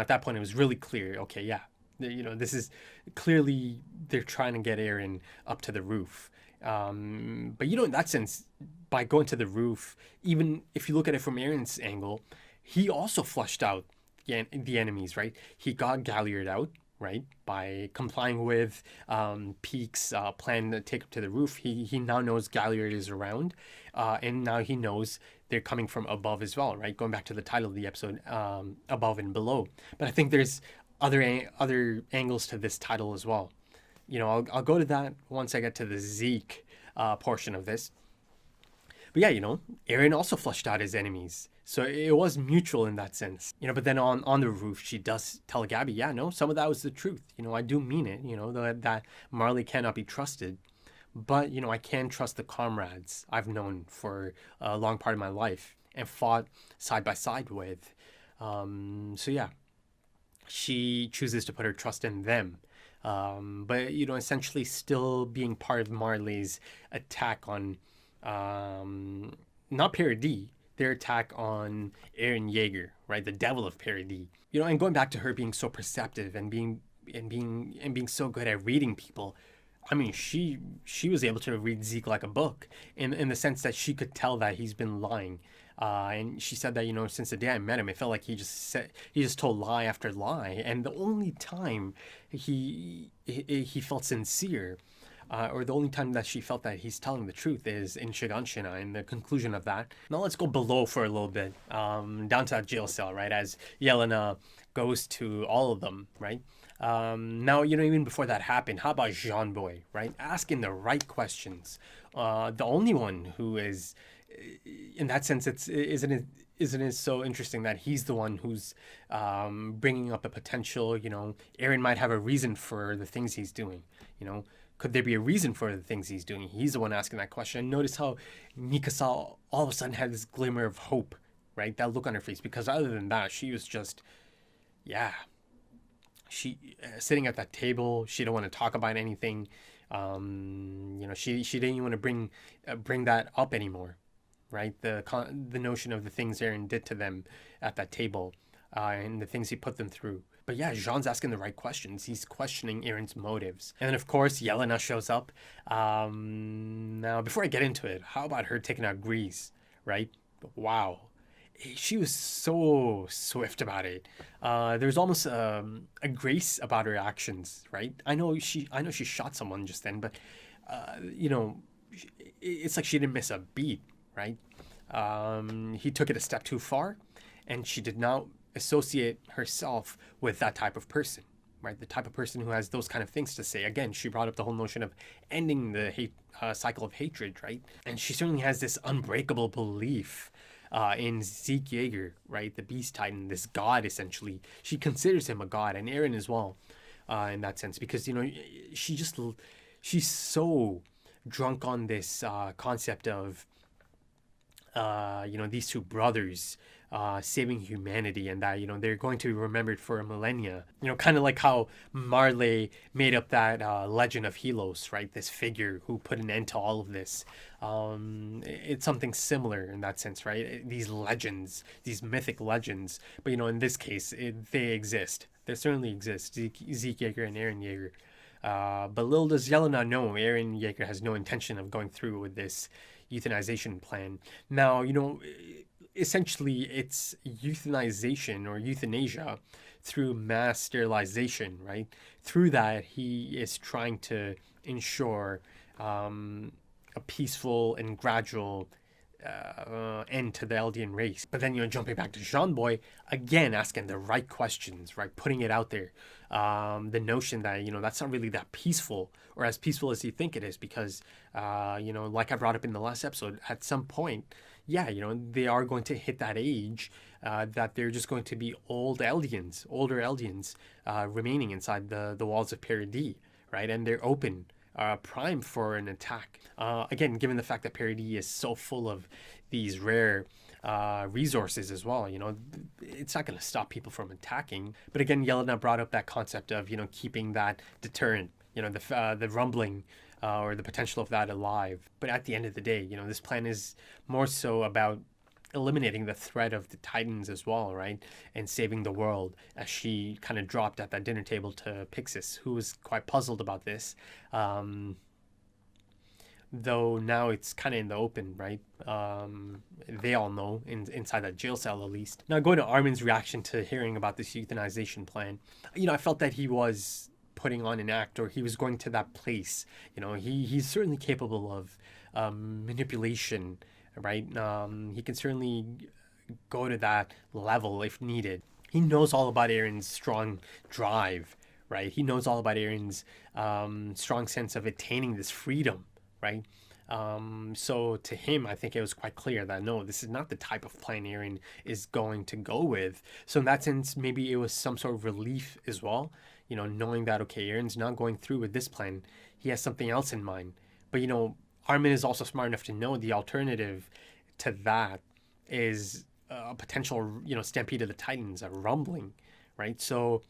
that point, it was really clear. Okay, yeah, this is clearly they're trying to get Eren up to the roof. But in that sense, by going to the roof, even if you look at it from Eren's angle, he also flushed out the enemies, right? He got Galliard out, right, by complying with Peake's plan to take him to the roof. He now knows Galliard is around, and now he knows they're coming from above as well, right? Going back to the title of the episode, above and below. But I think there's other angles to this title as well. You know, I'll go to that once I get to the Zeke portion of this. But yeah, you know, Eren also flushed out his enemies. So it was mutual in that sense. You know, but then on the roof, she does tell Gabby, yeah, no, some of that was the truth. You know, I do mean it, you know, that Marley cannot be trusted. But, you know, I can trust the comrades I've known for a long part of my life and fought side by side with. So yeah, she chooses to put her trust in them. But, you know, essentially still being part of Marley's attack on... not Paradis, their attack on Eren Yeager, right? The devil of Paradis. You know, and going back to her being so perceptive and being so good at reading people. I mean, she was able to read Zeke like a book in the sense that she could tell that he's been lying. And she said that, you know, since the day I met him, it felt like he just told lie after lie. And the only time he felt sincere, or the only time that she felt that he's telling the truth is in Shiganshina, in the conclusion of that. Now let's go below for a little bit, down to that jail cell, right, as Yelena goes to all of them, right? Now, you know, even before that happened, how about Jean Boy, right? Asking the right questions. The only one who is, in that sense, isn't it so interesting that he's the one who's bringing up the potential, you know, Eren might have a reason for the things he's doing, you know. Could there be a reason for the things he's doing? He's the one asking that question. And notice how Mikasa all of a sudden had this glimmer of hope, right? That look on her face. Because other than that, she was just, yeah. She sitting at that table. She didn't want to talk about anything. You know, she didn't even want to bring that up anymore, right? The notion of the things Eren did to them at that table, and the things he put them through. But yeah, Jean's asking the right questions. He's questioning Eren's motives. And then, of course, Yelena shows up. Now, before I get into it, how about her taking out Grease, right? Wow. She was so swift about it. There's almost a grace about her actions, right? I know she shot someone just then, but, you know, it's like she didn't miss a beat, right? He took it a step too far, and she did not associate herself with that type of person, right? The type of person who has those kind of things to say. Again, she brought up the whole notion of ending the cycle of hatred, right? And she certainly has this unbreakable belief in Zeke Yeager, right? The Beast Titan, this god, essentially. She considers him a god, and Eren as well, in that sense, because, you know, she's so drunk on this concept of, you know, these two brothers saving humanity, and that, you know, they're going to be remembered for a millennia. You know, kind of like how Marley made up that legend of Helos, right? This figure who put an end to all of this. It's something similar in that sense, right? These legends, these mythic legends. But, you know, in this case, they exist. They certainly exist. Zeke Yeager and Eren Yeager. But little does Yelena know, Eren Yeager has no intention of going through with this euthanization plan. Now, you know, essentially it's euthanization or euthanasia through mass sterilization, right? Through that, he is trying to ensure a peaceful and gradual end to the Eldian race. But then, you know, jumping back to Jean Boy, again, asking the right questions, right? Putting it out there. The notion that, you know, that's not really that peaceful, or as peaceful as you think it is, because, you know, like I brought up in the last episode, at some point, yeah, you know, they are going to hit that age that they're just going to be older Eldians remaining inside the walls of Paradis, right? And they're open, prime for an attack. Again, given the fact that Paradis is so full of these rare resources as well, you know, it's not going to stop people from attacking. But again, Yelena brought up that concept of, you know, keeping that deterrent, you know, the rumbling or the potential of that alive. But at the end of the day, you know, this plan is more so about eliminating the threat of the Titans as well, right? And saving the world, as she kind of dropped at that dinner table to Pixis, who was quite puzzled about this. though now it's kind of in the open, right? They all know inside that jail cell at least. Now going to Armin's reaction to hearing about this euthanization plan, I felt that he was putting on an act, or he was going to that place. He's certainly capable of manipulation, right? He can certainly go to that level if needed. He knows all about Eren's strong drive, right? He knows all about Eren's strong sense of attaining this freedom, right? So to him, I think it was quite clear that no, this is not the type of plan Eren is going to go with. So in that sense, maybe it was some sort of relief as well, knowing that, okay, Eren's not going through with this plan. He has something else in mind. But, Armin is also smart enough to know the alternative to that is a potential, stampede of the Titans, a rumbling, right? So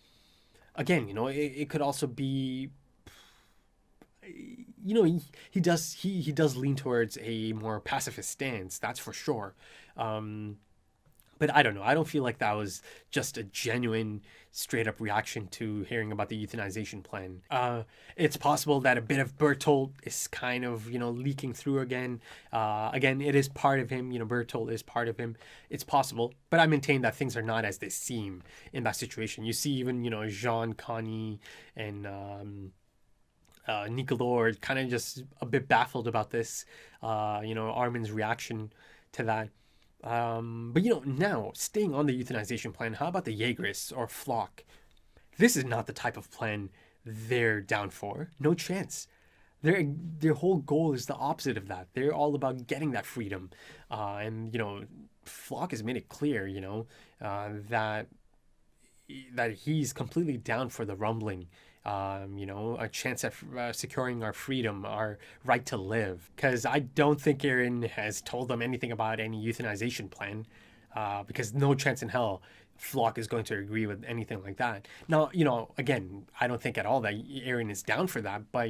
again, it could also be, he does lean towards a more pacifist stance, that's for sure. But I don't know. I don't feel like that was just a genuine, straight-up reaction to hearing about the euthanization plan. It's possible that a bit of Bertolt is kind of, leaking through again. Again, it is part of him. Bertolt is part of him. It's possible. But I maintain that things are not as they seem in that situation. You see even, Jean, Connie, and Nicolor kind of just a bit baffled about this. Armin's reaction to that. But now staying on the euthanization plan, how about the Jaegerists or Flock? This is not the type of plan they're down for. No chance. Their whole goal is the opposite of that. They're all about getting that freedom. And Flock has made it clear, that he's completely down for the rumbling. A chance at securing our freedom, our right to live. Because I don't think Eren has told them anything about any euthanization plan, because no chance in hell Flock is going to agree with anything like that. Now, again, I don't think at all that Eren is down for that, but,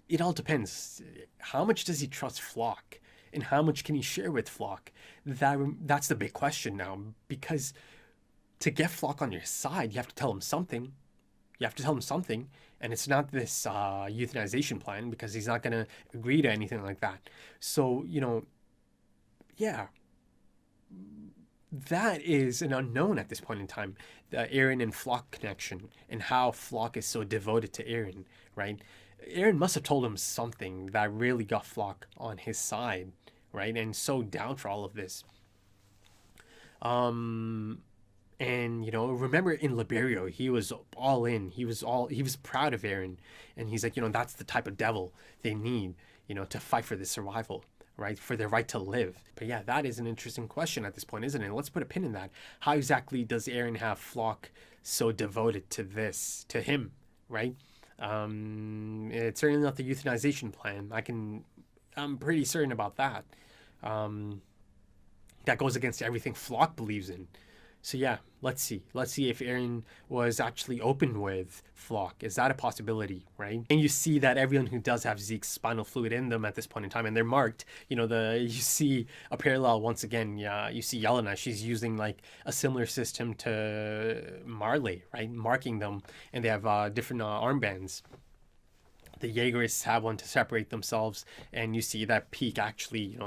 it all depends. How much does he trust Flock? And how much can he share with Flock? That's the big question now, because to get Flock on your side, you have to tell him something. You have to tell him something, and it's not this euthanization plan, because he's not going to agree to anything like that. So, yeah, that is an unknown at this point in time, the Eren and Flock connection, and how Flock is so devoted to Eren, right? Eren must have told him something that really got Flock on his side, right? And so down for all of this. And, remember in Liberio, he was all in. He was proud of Eren. And he's like, that's the type of devil they need, to fight for their survival, right? For their right to live. But yeah, that is an interesting question at this point, isn't it? Let's put a pin in that. How exactly does Eren have Flock so devoted to to him, right? It's certainly not the euthanization plan. I'm pretty certain about that. That goes against everything Flock believes in. So yeah, let's see if Eren was actually open with Flock. Is that a possibility, right? And you see that everyone who does have Zeke's spinal fluid in them at this point in time, and they're marked, you see a parallel once again. Yeah, you see Yelena, she's using like a similar system to Marley, right? Marking them, and they have different armbands. The Jaegerists have one to separate themselves, and you see that Peak actually,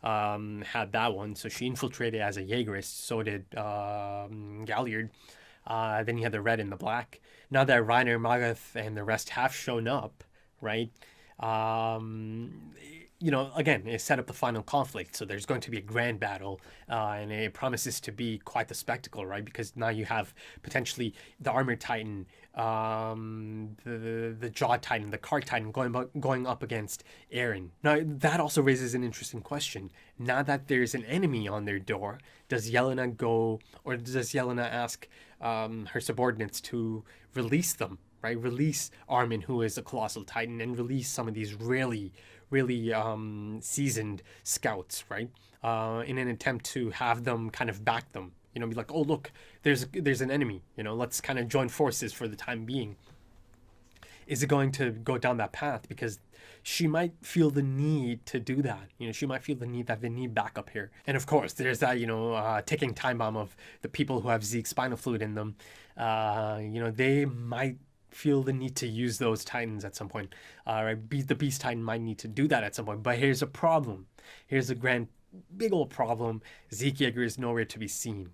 had that one. So she infiltrated as a Jaegerist. So did Galliard. Then you had the red and the black. Now that Reiner, Magath, and the rest have shown up, right? Again, it set up the final conflict. So there's going to be a grand battle, and it promises to be quite the spectacle, right? Because now you have potentially the Armored Titan, the Jaw Titan, the Cart Titan going up against Eren. Now, that also raises an interesting question. Now that there's an enemy on their door, does Yelena go, or does Yelena ask her subordinates to release them, right? Release Armin, who is a Colossal Titan, and release some of these really seasoned scouts, right? In an attempt to have them kind of back them, be like, oh look, there's an enemy, let's kind of join forces for the time being. Is it going to go down that path? Because she might feel the need to do that. She might feel the need that they need backup here. And of course, there's that, ticking time bomb of the people who have Zeke's spinal fluid in them. They might feel the need to use those Titans at some point. Right, the Beast Titan might need to do that at some point. But here's a problem. Here's a big old problem. Zeke Yeager is nowhere to be seen.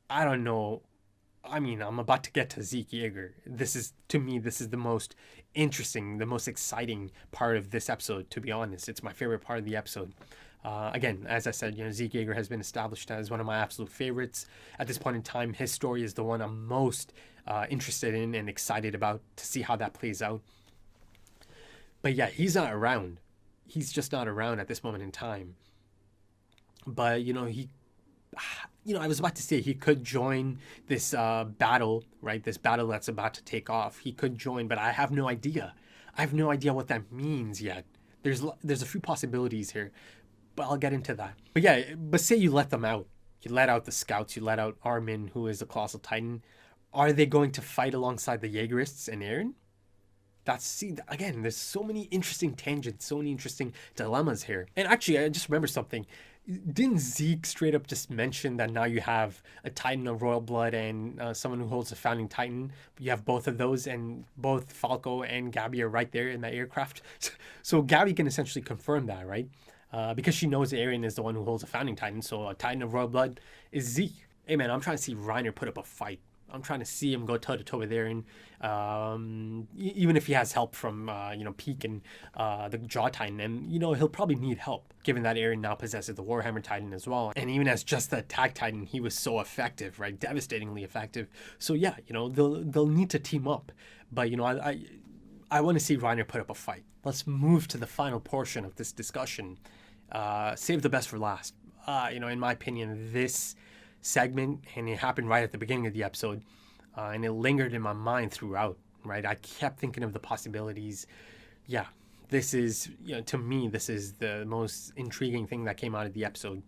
I don't know. I mean, I'm about to get to Zeke Yeager. To me, this is the most interesting, the most exciting part of this episode, to be honest. It's my favorite part of the episode. Again, as I said, Zeke Yeager has been established as one of my absolute favorites. At this point in time, his story is the one I'm most interested in and excited about to see how that plays out. But yeah, he's not around. He's just not around at this moment in time. But, I was about to say he could join this battle, right? This battle that's about to take off. He could join, but I have no idea. I have no idea what that means yet. There's a few possibilities here, but I'll get into that. But yeah, but say you let them out. You let out the scouts. You let out Armin, who is a Colossal Titan. Are they going to fight alongside the Jaegerists and Eren? Again, there's so many interesting tangents, so many interesting dilemmas here. And actually, I just remember something. Didn't Zeke straight up just mention that now you have a Titan of royal blood and someone who holds a founding Titan? You have both of those, and both Falco and Gabby are right there in that aircraft. So Gabby can essentially confirm that, right? Because she knows Eren is the one who holds a founding Titan, so a Titan of royal blood is Zeke. Hey man, I'm trying to see Reiner put up a fight. I'm trying to see him go toe-to-toe with Eren, even if he has help from, Peak and the Jaw Titan. And, he'll probably need help, given that Eren now possesses the Warhammer Titan as well. And even as just the Attack Titan, he was so effective, right? Devastatingly effective. So, yeah, they'll need to team up. But, I want to see Reiner put up a fight. Let's move to the final portion of this discussion. Save the best for last. In my opinion, this segment, and it happened right at the beginning of the episode, and it lingered in my mind throughout, right? I kept thinking of the possibilities. Yeah, this is, to me, this is the most intriguing thing that came out of the episode.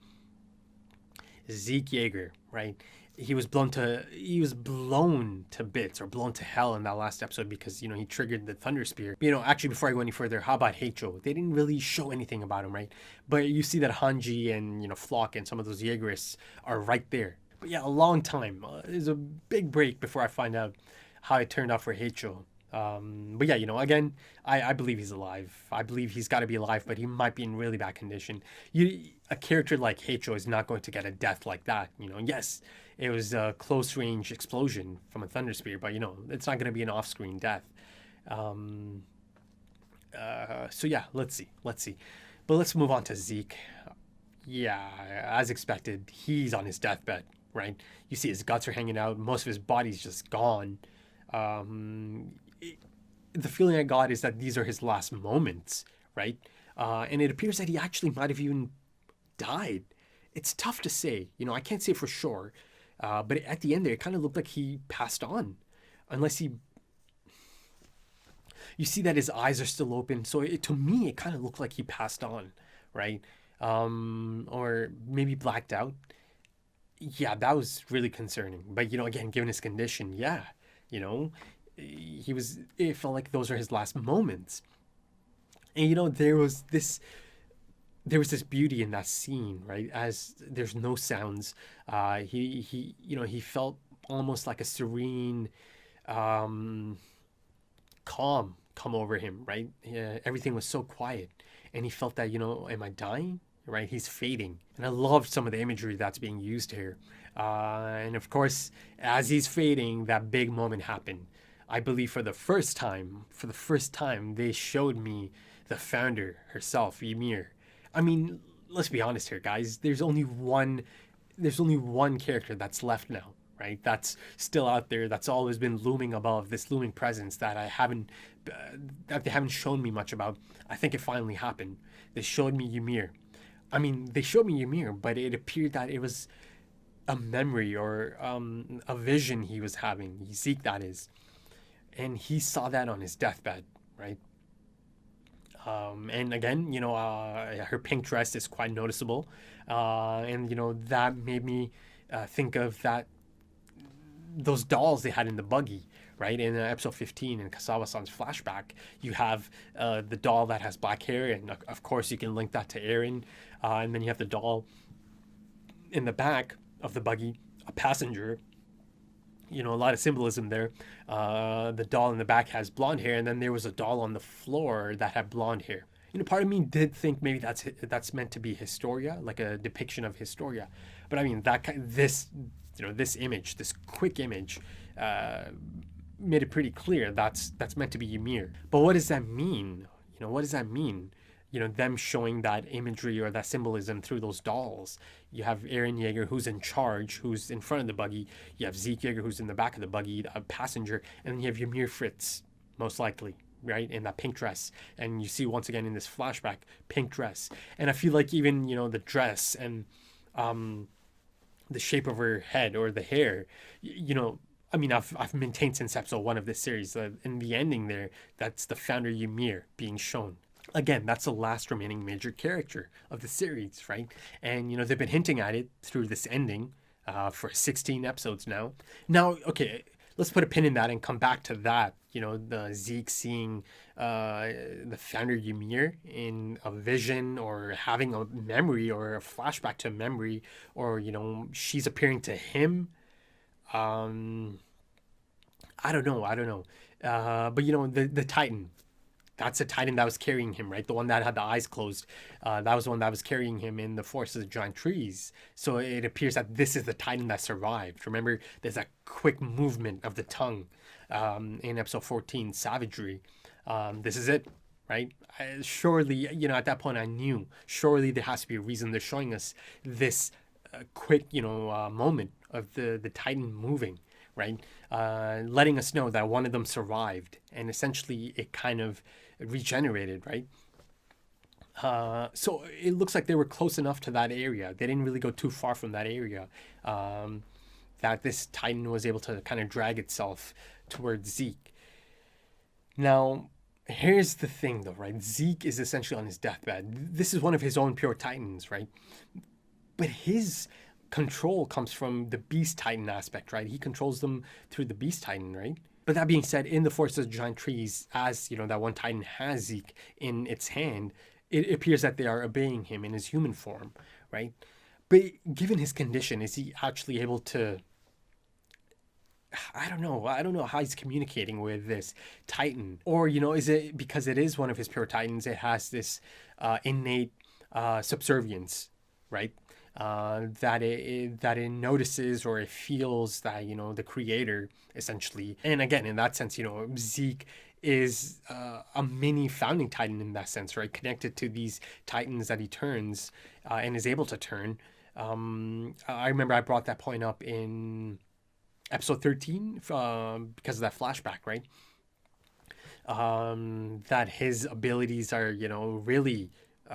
Zeke Yeager, right? He was blown to bits, or blown to hell in that last episode because, he triggered the Thunder Spear. Actually, before I go any further, how about Heicho? They didn't really show anything about him, right? But you see that Hanji and, Flock and some of those Jaegerists are right there. But yeah, a long time. There's a big break before I find out how it turned out for Heicho. But yeah, again, I believe he's alive. I believe he's got to be alive, but he might be in really bad condition. A character like Heicho is not going to get a death like that. Yes, it was a close range explosion from a Thunder Spear, but it's not going to be an off-screen death. So yeah, let's see. But let's move on to Zeke. Yeah, as expected, he's on his deathbed, right? You see his guts are hanging out. Most of his body's just gone. The feeling I got is that these are his last moments, right? And it appears that he actually might have even died. It's tough to say. I can't say for sure. But at the end there, it kind of looked like he passed on. Unless you see that his eyes are still open. So to me, it kind of looked like he passed on, right? Or maybe blacked out. Yeah, that was really concerning. But, again, given his condition, yeah, it felt like those are his last moments. And, there was this beauty in that scene, right? As there's no sounds, he felt almost like a serene, calm come over him, right? Yeah, everything was so quiet, and he felt that, am I dying? Right? He's fading. And I loved some of the imagery that's being used here. And of course, as he's fading, that big moment happened. I believe for the first time, they showed me the founder herself, Ymir. I mean, let's be honest here, guys. There's only one character that's left now, right? That's still out there. That's always been looming above, this looming presence that they haven't shown me much about. I think it finally happened. They showed me Ymir. I mean, they showed me Ymir, but it appeared that it was a memory or a vision he was having. Zeke, that is. And he saw that on his deathbed, right? And again, her pink dress is quite noticeable. And, that made me think of those dolls they had in the buggy, right? In episode 15 in Kasawa-san's flashback, you have the doll that has black hair, and of course you can link that to Eren. And then you have the doll in the back of the buggy, a passenger. you know, a lot of symbolism there. The doll in the back has blonde hair, and then there was a doll on the floor that had blonde hair. You know, part of me did think maybe that's meant to be Historia, like a depiction of Historia. But I mean, this image, this quick image, made it pretty clear that's meant to be Ymir. But what does that mean? You know, what does that mean? You know, them showing that imagery or that symbolism through those dolls. You have Eren Yeager, who's in charge, who's in front of the buggy. You have Zeke Yeager, who's in the back of the buggy, a passenger. And then you have Ymir Fritz, most likely, right, in that pink dress. And you see, once again, in this flashback, pink dress. And I feel like even, you know, the dress and the shape of her head or the hair, you know, I mean, I've maintained since episode 1 of this series, in the ending there, that's the founder Ymir being shown. Again, that's the last remaining major character of the series, right? And, you know, they've been hinting at it through this ending for 16 episodes now. Now, okay, let's put a pin in that and come back to that. You know, the Zeke seeing the founder Ymir in a vision, or having a memory or a flashback to a memory, or, you know, she's appearing to him. I don't know. But, you know, the Titan. That's a Titan that was carrying him, right? The one that had the eyes closed. That was the one that was carrying him in the forests of the giant trees. So it appears that this is the Titan that survived. Remember, there's that quick movement of the tongue in episode 14, Savagery. This is it, right? Surely, you know, at that point I knew, surely there has to be a reason they're showing us this quick, you know, moment of the Titan moving, right? Letting us know that one of them survived, and essentially it kind of regenerated, right? So it looks like they were close enough to that area. They didn't really go too far from that area, that this Titan was able to kind of drag itself towards Zeke. Now, here's the thing though, right? Zeke is essentially on his deathbed. This is one of his own pure Titans, right? But his control comes from the Beast Titan aspect, right? He controls them through the Beast Titan, right? But that being said, in the Forest of Giant Trees, as you know, that one Titan has Zeke in its hand, it appears that they are obeying him in his human form, right? But given his condition, is he actually able to... I don't know how he's communicating with this Titan. Or, you know, is it because it is one of his pure Titans, it has this innate subservience, right? That it notices, or it feels that, you know, the creator, essentially. And again, in that sense, you know, Zeke is a mini founding Titan in that sense, right? Connected to these Titans that he turns and is able to turn. I remember I brought that point up in episode 13 because of that flashback, right? That his abilities are, you know, really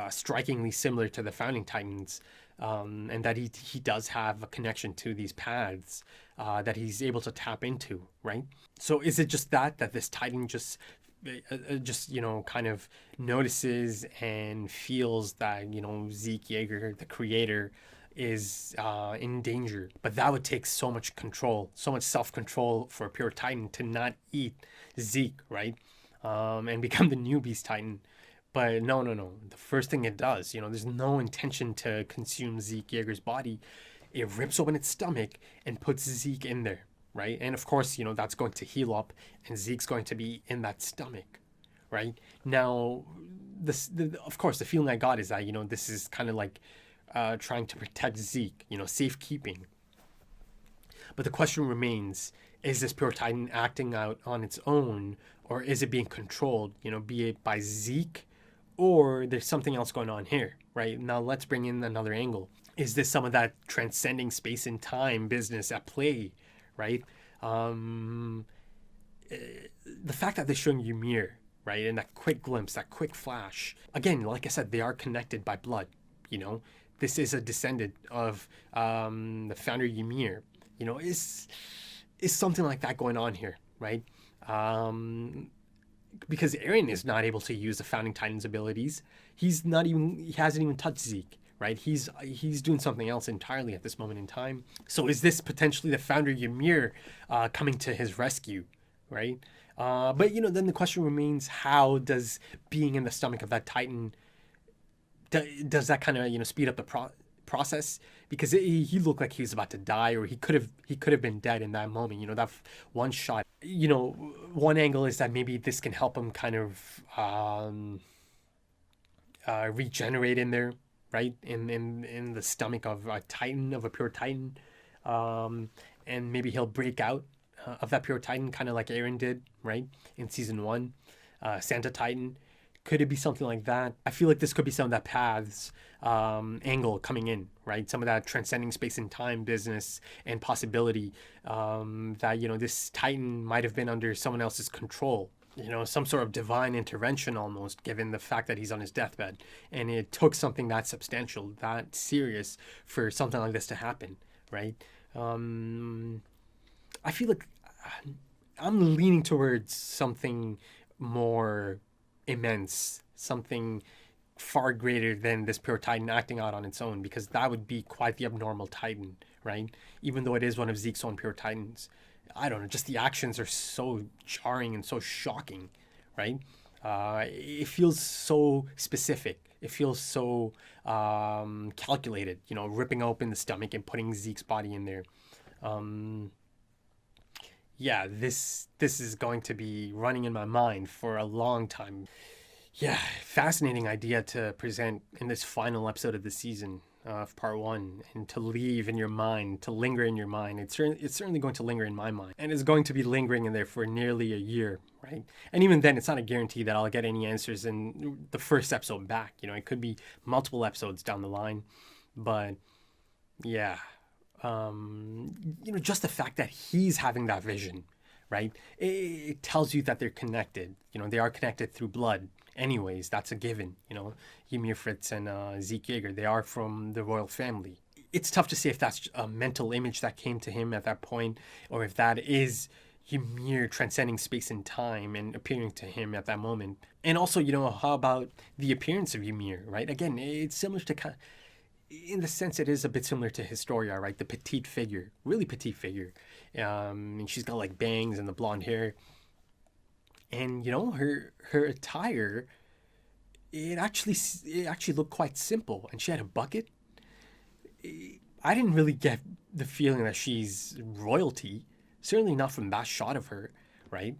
strikingly similar to the founding Titans. And that he does have a connection to these paths that he's able to tap into, right? So is it just that this Titan just you know, kind of notices and feels that, you know, Zeke Yeager, the creator, is in danger? But that would take so much control, so much self-control for a pure Titan to not eat Zeke, right? And become the new Beast Titan. But no. The first thing it does, you know, there's no intention to consume Zeke Yeager's body. It rips open its stomach and puts Zeke in there, right? And of course, you know, that's going to heal up, and Zeke's going to be in that stomach, right? Now, of course, the feeling I got is that, you know, this is kind of like trying to protect Zeke, you know, safekeeping. But the question remains, is this pure Titan acting out on its own, or is it being controlled, you know, be it by Zeke, or there's something else going on here, right? Now let's bring in another angle. Is this some of that transcending space and time business at play, right? The fact that they're showing Ymir, right, and that quick glimpse, that quick flash, again, like I said, they are connected by blood, you know? This is a descendant of the founder Ymir, you know? Is something like that going on here, right? Because Eren is not able to use the founding Titan's abilities. He hasn't even touched Zeke, right? He's doing something else entirely at this moment in time. So is this potentially the founder Ymir coming to his rescue, right? But, you know, then the question remains, how does being in the stomach of that Titan, does that kind of, you know, speed up the process? because he looked like he was about to die, or he could have been dead in that moment. You know, that one shot. You know, one angle is that maybe this can help him kind of regenerate in there, right, in the stomach of a titan, of a pure titan, and maybe he'll break out of that pure titan, kind of like Eren did, right, in season 1, Santa Titan. Could it be something like that? I feel like this could be some of that paths angle coming in, right? Some of that transcending space and time business and possibility that, you know, this Titan might have been under someone else's control. You know, some sort of divine intervention almost, given the fact that he's on his deathbed. And it took something that substantial, that serious, for something like this to happen, right? I feel like I'm leaning towards something more immense, something far greater than this pure titan acting out on its own, because that would be quite the abnormal titan, right? Even though it is one of Zeke's own pure titans. I don't know, just the actions are so jarring and so shocking, right? It feels so specific. It feels so calculated, you know, ripping open the stomach and putting Zeke's body in there. Yeah, this is going to be running in my mind for a long time. Yeah, fascinating idea to present in this final episode of the season of part 1, and to leave in your mind, to linger in your mind. It's certainly going to linger in my mind, and it's going to be lingering in there for nearly a year, right? And even then, it's not a guarantee that I'll get any answers in the first episode back. You know, it could be multiple episodes down the line, but yeah. You know, just the fact that he's having that vision, right? It tells you that they're connected. You know, they are connected through blood. Anyways, that's a given. You know, Ymir Fritz and Zeke Yeager, they are from the royal family. It's tough to say if that's a mental image that came to him at that point, or if that is Ymir transcending space and time and appearing to him at that moment. And also, you know, how about the appearance of Ymir, right? Again, it's similar to in the sense it is a bit similar to Historia, right? The petite figure, really petite figure. And she's got like bangs and the blonde hair. And, you know, her attire, it actually looked quite simple. And she had a bucket. I didn't really get the feeling that she's royalty. Certainly not from that shot of her, right?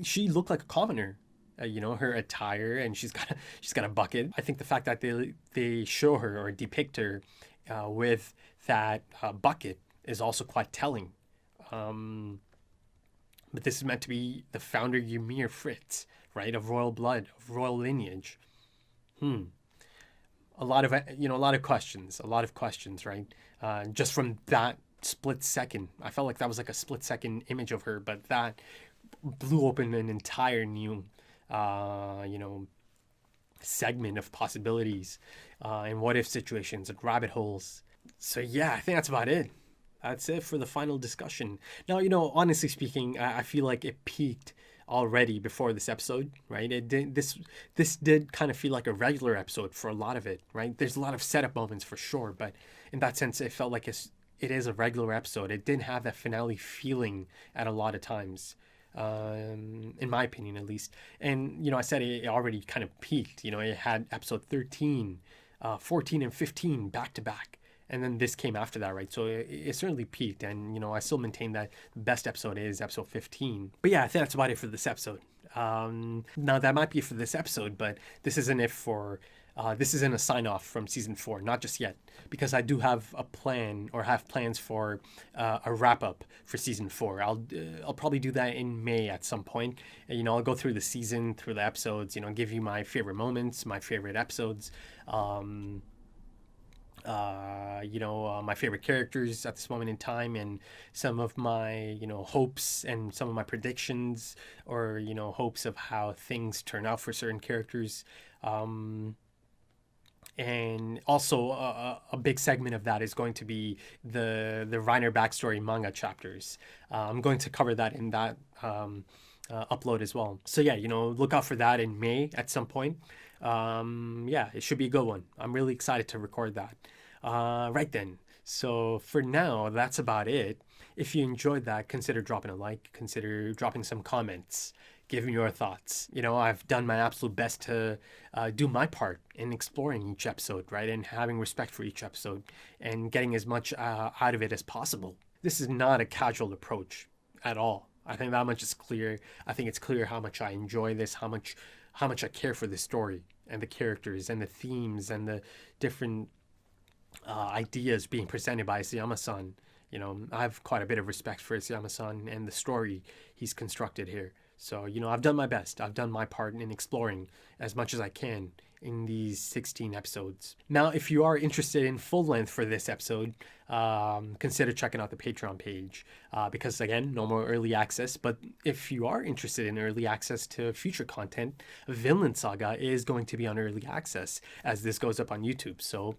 She looked like a commoner. You know, her attire, and she's got a bucket. I think the fact that they show her or depict her with that bucket is also quite telling. But this is meant to be the founder Ymir Fritz, right, of royal blood, of royal lineage. A lot of questions, right? Just from that split second, I felt like that was like a split second image of her, but that blew open an entire new segment of possibilities and what if situations and rabbit holes. So yeah, I think that's about it. That's it for the final discussion. Now, you know, honestly speaking, I feel like it peaked already before this episode, right? This did kind of feel like a regular episode for a lot of it, right? There's a lot of setup moments for sure, but in that sense, it felt like it is a regular episode. It didn't have that finale feeling at a lot of times. In my opinion, at least. And, you know, I said it already kind of peaked. You know, it had episode 13, 14, and 15 back to back. And then this came after that, right? So it certainly peaked. And, you know, I still maintain that the best episode is episode 15. But yeah, I think that's about it for this episode. Now, that might be for this episode, but this isn't it for... this isn't a sign-off from Season 4, not just yet, because I do have a plan, or have plans for a wrap-up for Season 4. I'll probably do that in May at some point. And, you know, I'll go through the season, through the episodes, you know, give you my favorite moments, my favorite episodes, my favorite characters at this moment in time, and some of my, you know, hopes and some of my predictions, or, you know, hopes of how things turn out for certain characters. And also a big segment of that is going to be the Reiner backstory manga chapters. I'm going to cover that in that upload as well. So yeah, you know, look out for that in May at some point. Yeah, it should be a good one. I'm really excited to record that. Right then. So for now, that's about it. If you enjoyed that, consider dropping a like, consider dropping some comments. give me your thoughts. You know, I've done my absolute best to do my part in exploring each episode, right? And having respect for each episode and getting as much out of it as possible. This is not a casual approach at all. I think that much is clear. I think it's clear how much I enjoy this, how much I care for the story and the characters and the themes and the different ideas being presented by Isayama-san. You know, I have quite a bit of respect for Isayama-san and the story he's constructed here. So, you know, I've done my best. I've done my part in exploring as much as I can in these 16 episodes. Now, if you are interested in full length for this episode, consider checking out the Patreon page because, again, no more early access. But if you are interested in early access to future content, Vinland Saga is going to be on early access as this goes up on YouTube. So,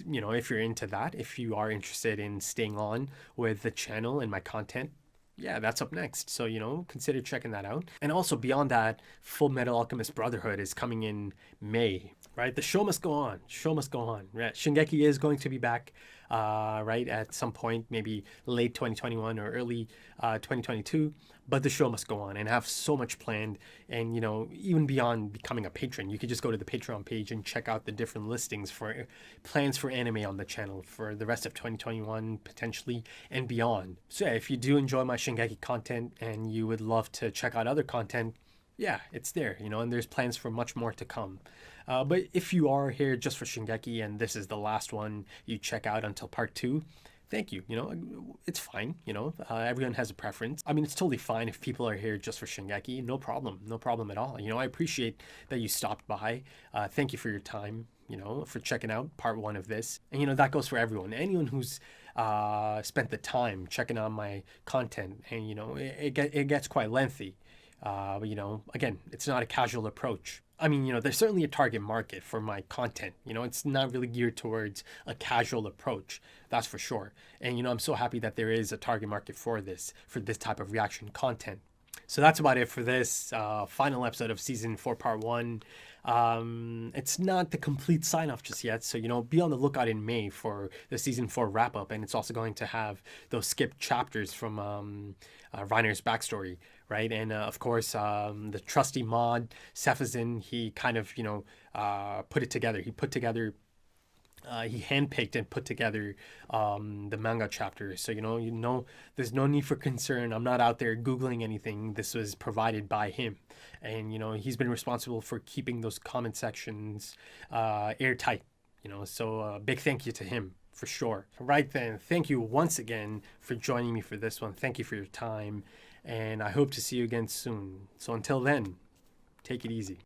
you know, if you're into that, if you are interested in staying on with the channel and my content, yeah, that's up next. So, you know, consider checking that out. And also beyond that, Full Metal Alchemist Brotherhood is coming in May, right? The show must go on. Show must go on. Right? Shingeki is going to be back, right, at some point, maybe late 2021 or early 2022. But the show must go on, and I have so much planned. And, you know, even beyond becoming a patron, you could just go to the Patreon page and check out the different listings for plans for anime on the channel for the rest of 2021, potentially, and beyond. So yeah, if you do enjoy my Shingeki content and you would love to check out other content, yeah, it's there, you know, and there's plans for much more to come. But if you are here just for Shingeki and this is the last one you check out until part 2, thank you. You know, it's fine. You know, everyone has a preference. I mean, it's totally fine if people are here just for Shingeki. No problem. No problem at all. You know, I appreciate that you stopped by. Thank you for your time, you know, for checking out part 1 of this. And, you know, that goes for everyone. Anyone who's spent the time checking out my content. And, you know, it gets quite lengthy. But, you know, again, it's not a casual approach. I mean, you know, there's certainly a target market for my content. You know, it's not really geared towards a casual approach. That's for sure. And, you know, I'm so happy that there is a target market for this type of reaction content. So that's about it for this final episode of Season 4, Part 1. It's not the complete sign-off just yet. So, you know, be on the lookout in May for the Season 4 wrap-up. And it's also going to have those skipped chapters from Reiner's backstory, right? And, of course, the trusty mod, Cephazin, he kind of, you know, put it together. He handpicked and put together the manga chapters. So, you know, there's no need for concern. I'm not out there Googling anything. This was provided by him. And, you know, he's been responsible for keeping those comment sections airtight, you know. So big thank you to him for sure. Right then, thank you once again for joining me for this one. Thank you for your time. And I hope to see you again soon. So until then, take it easy.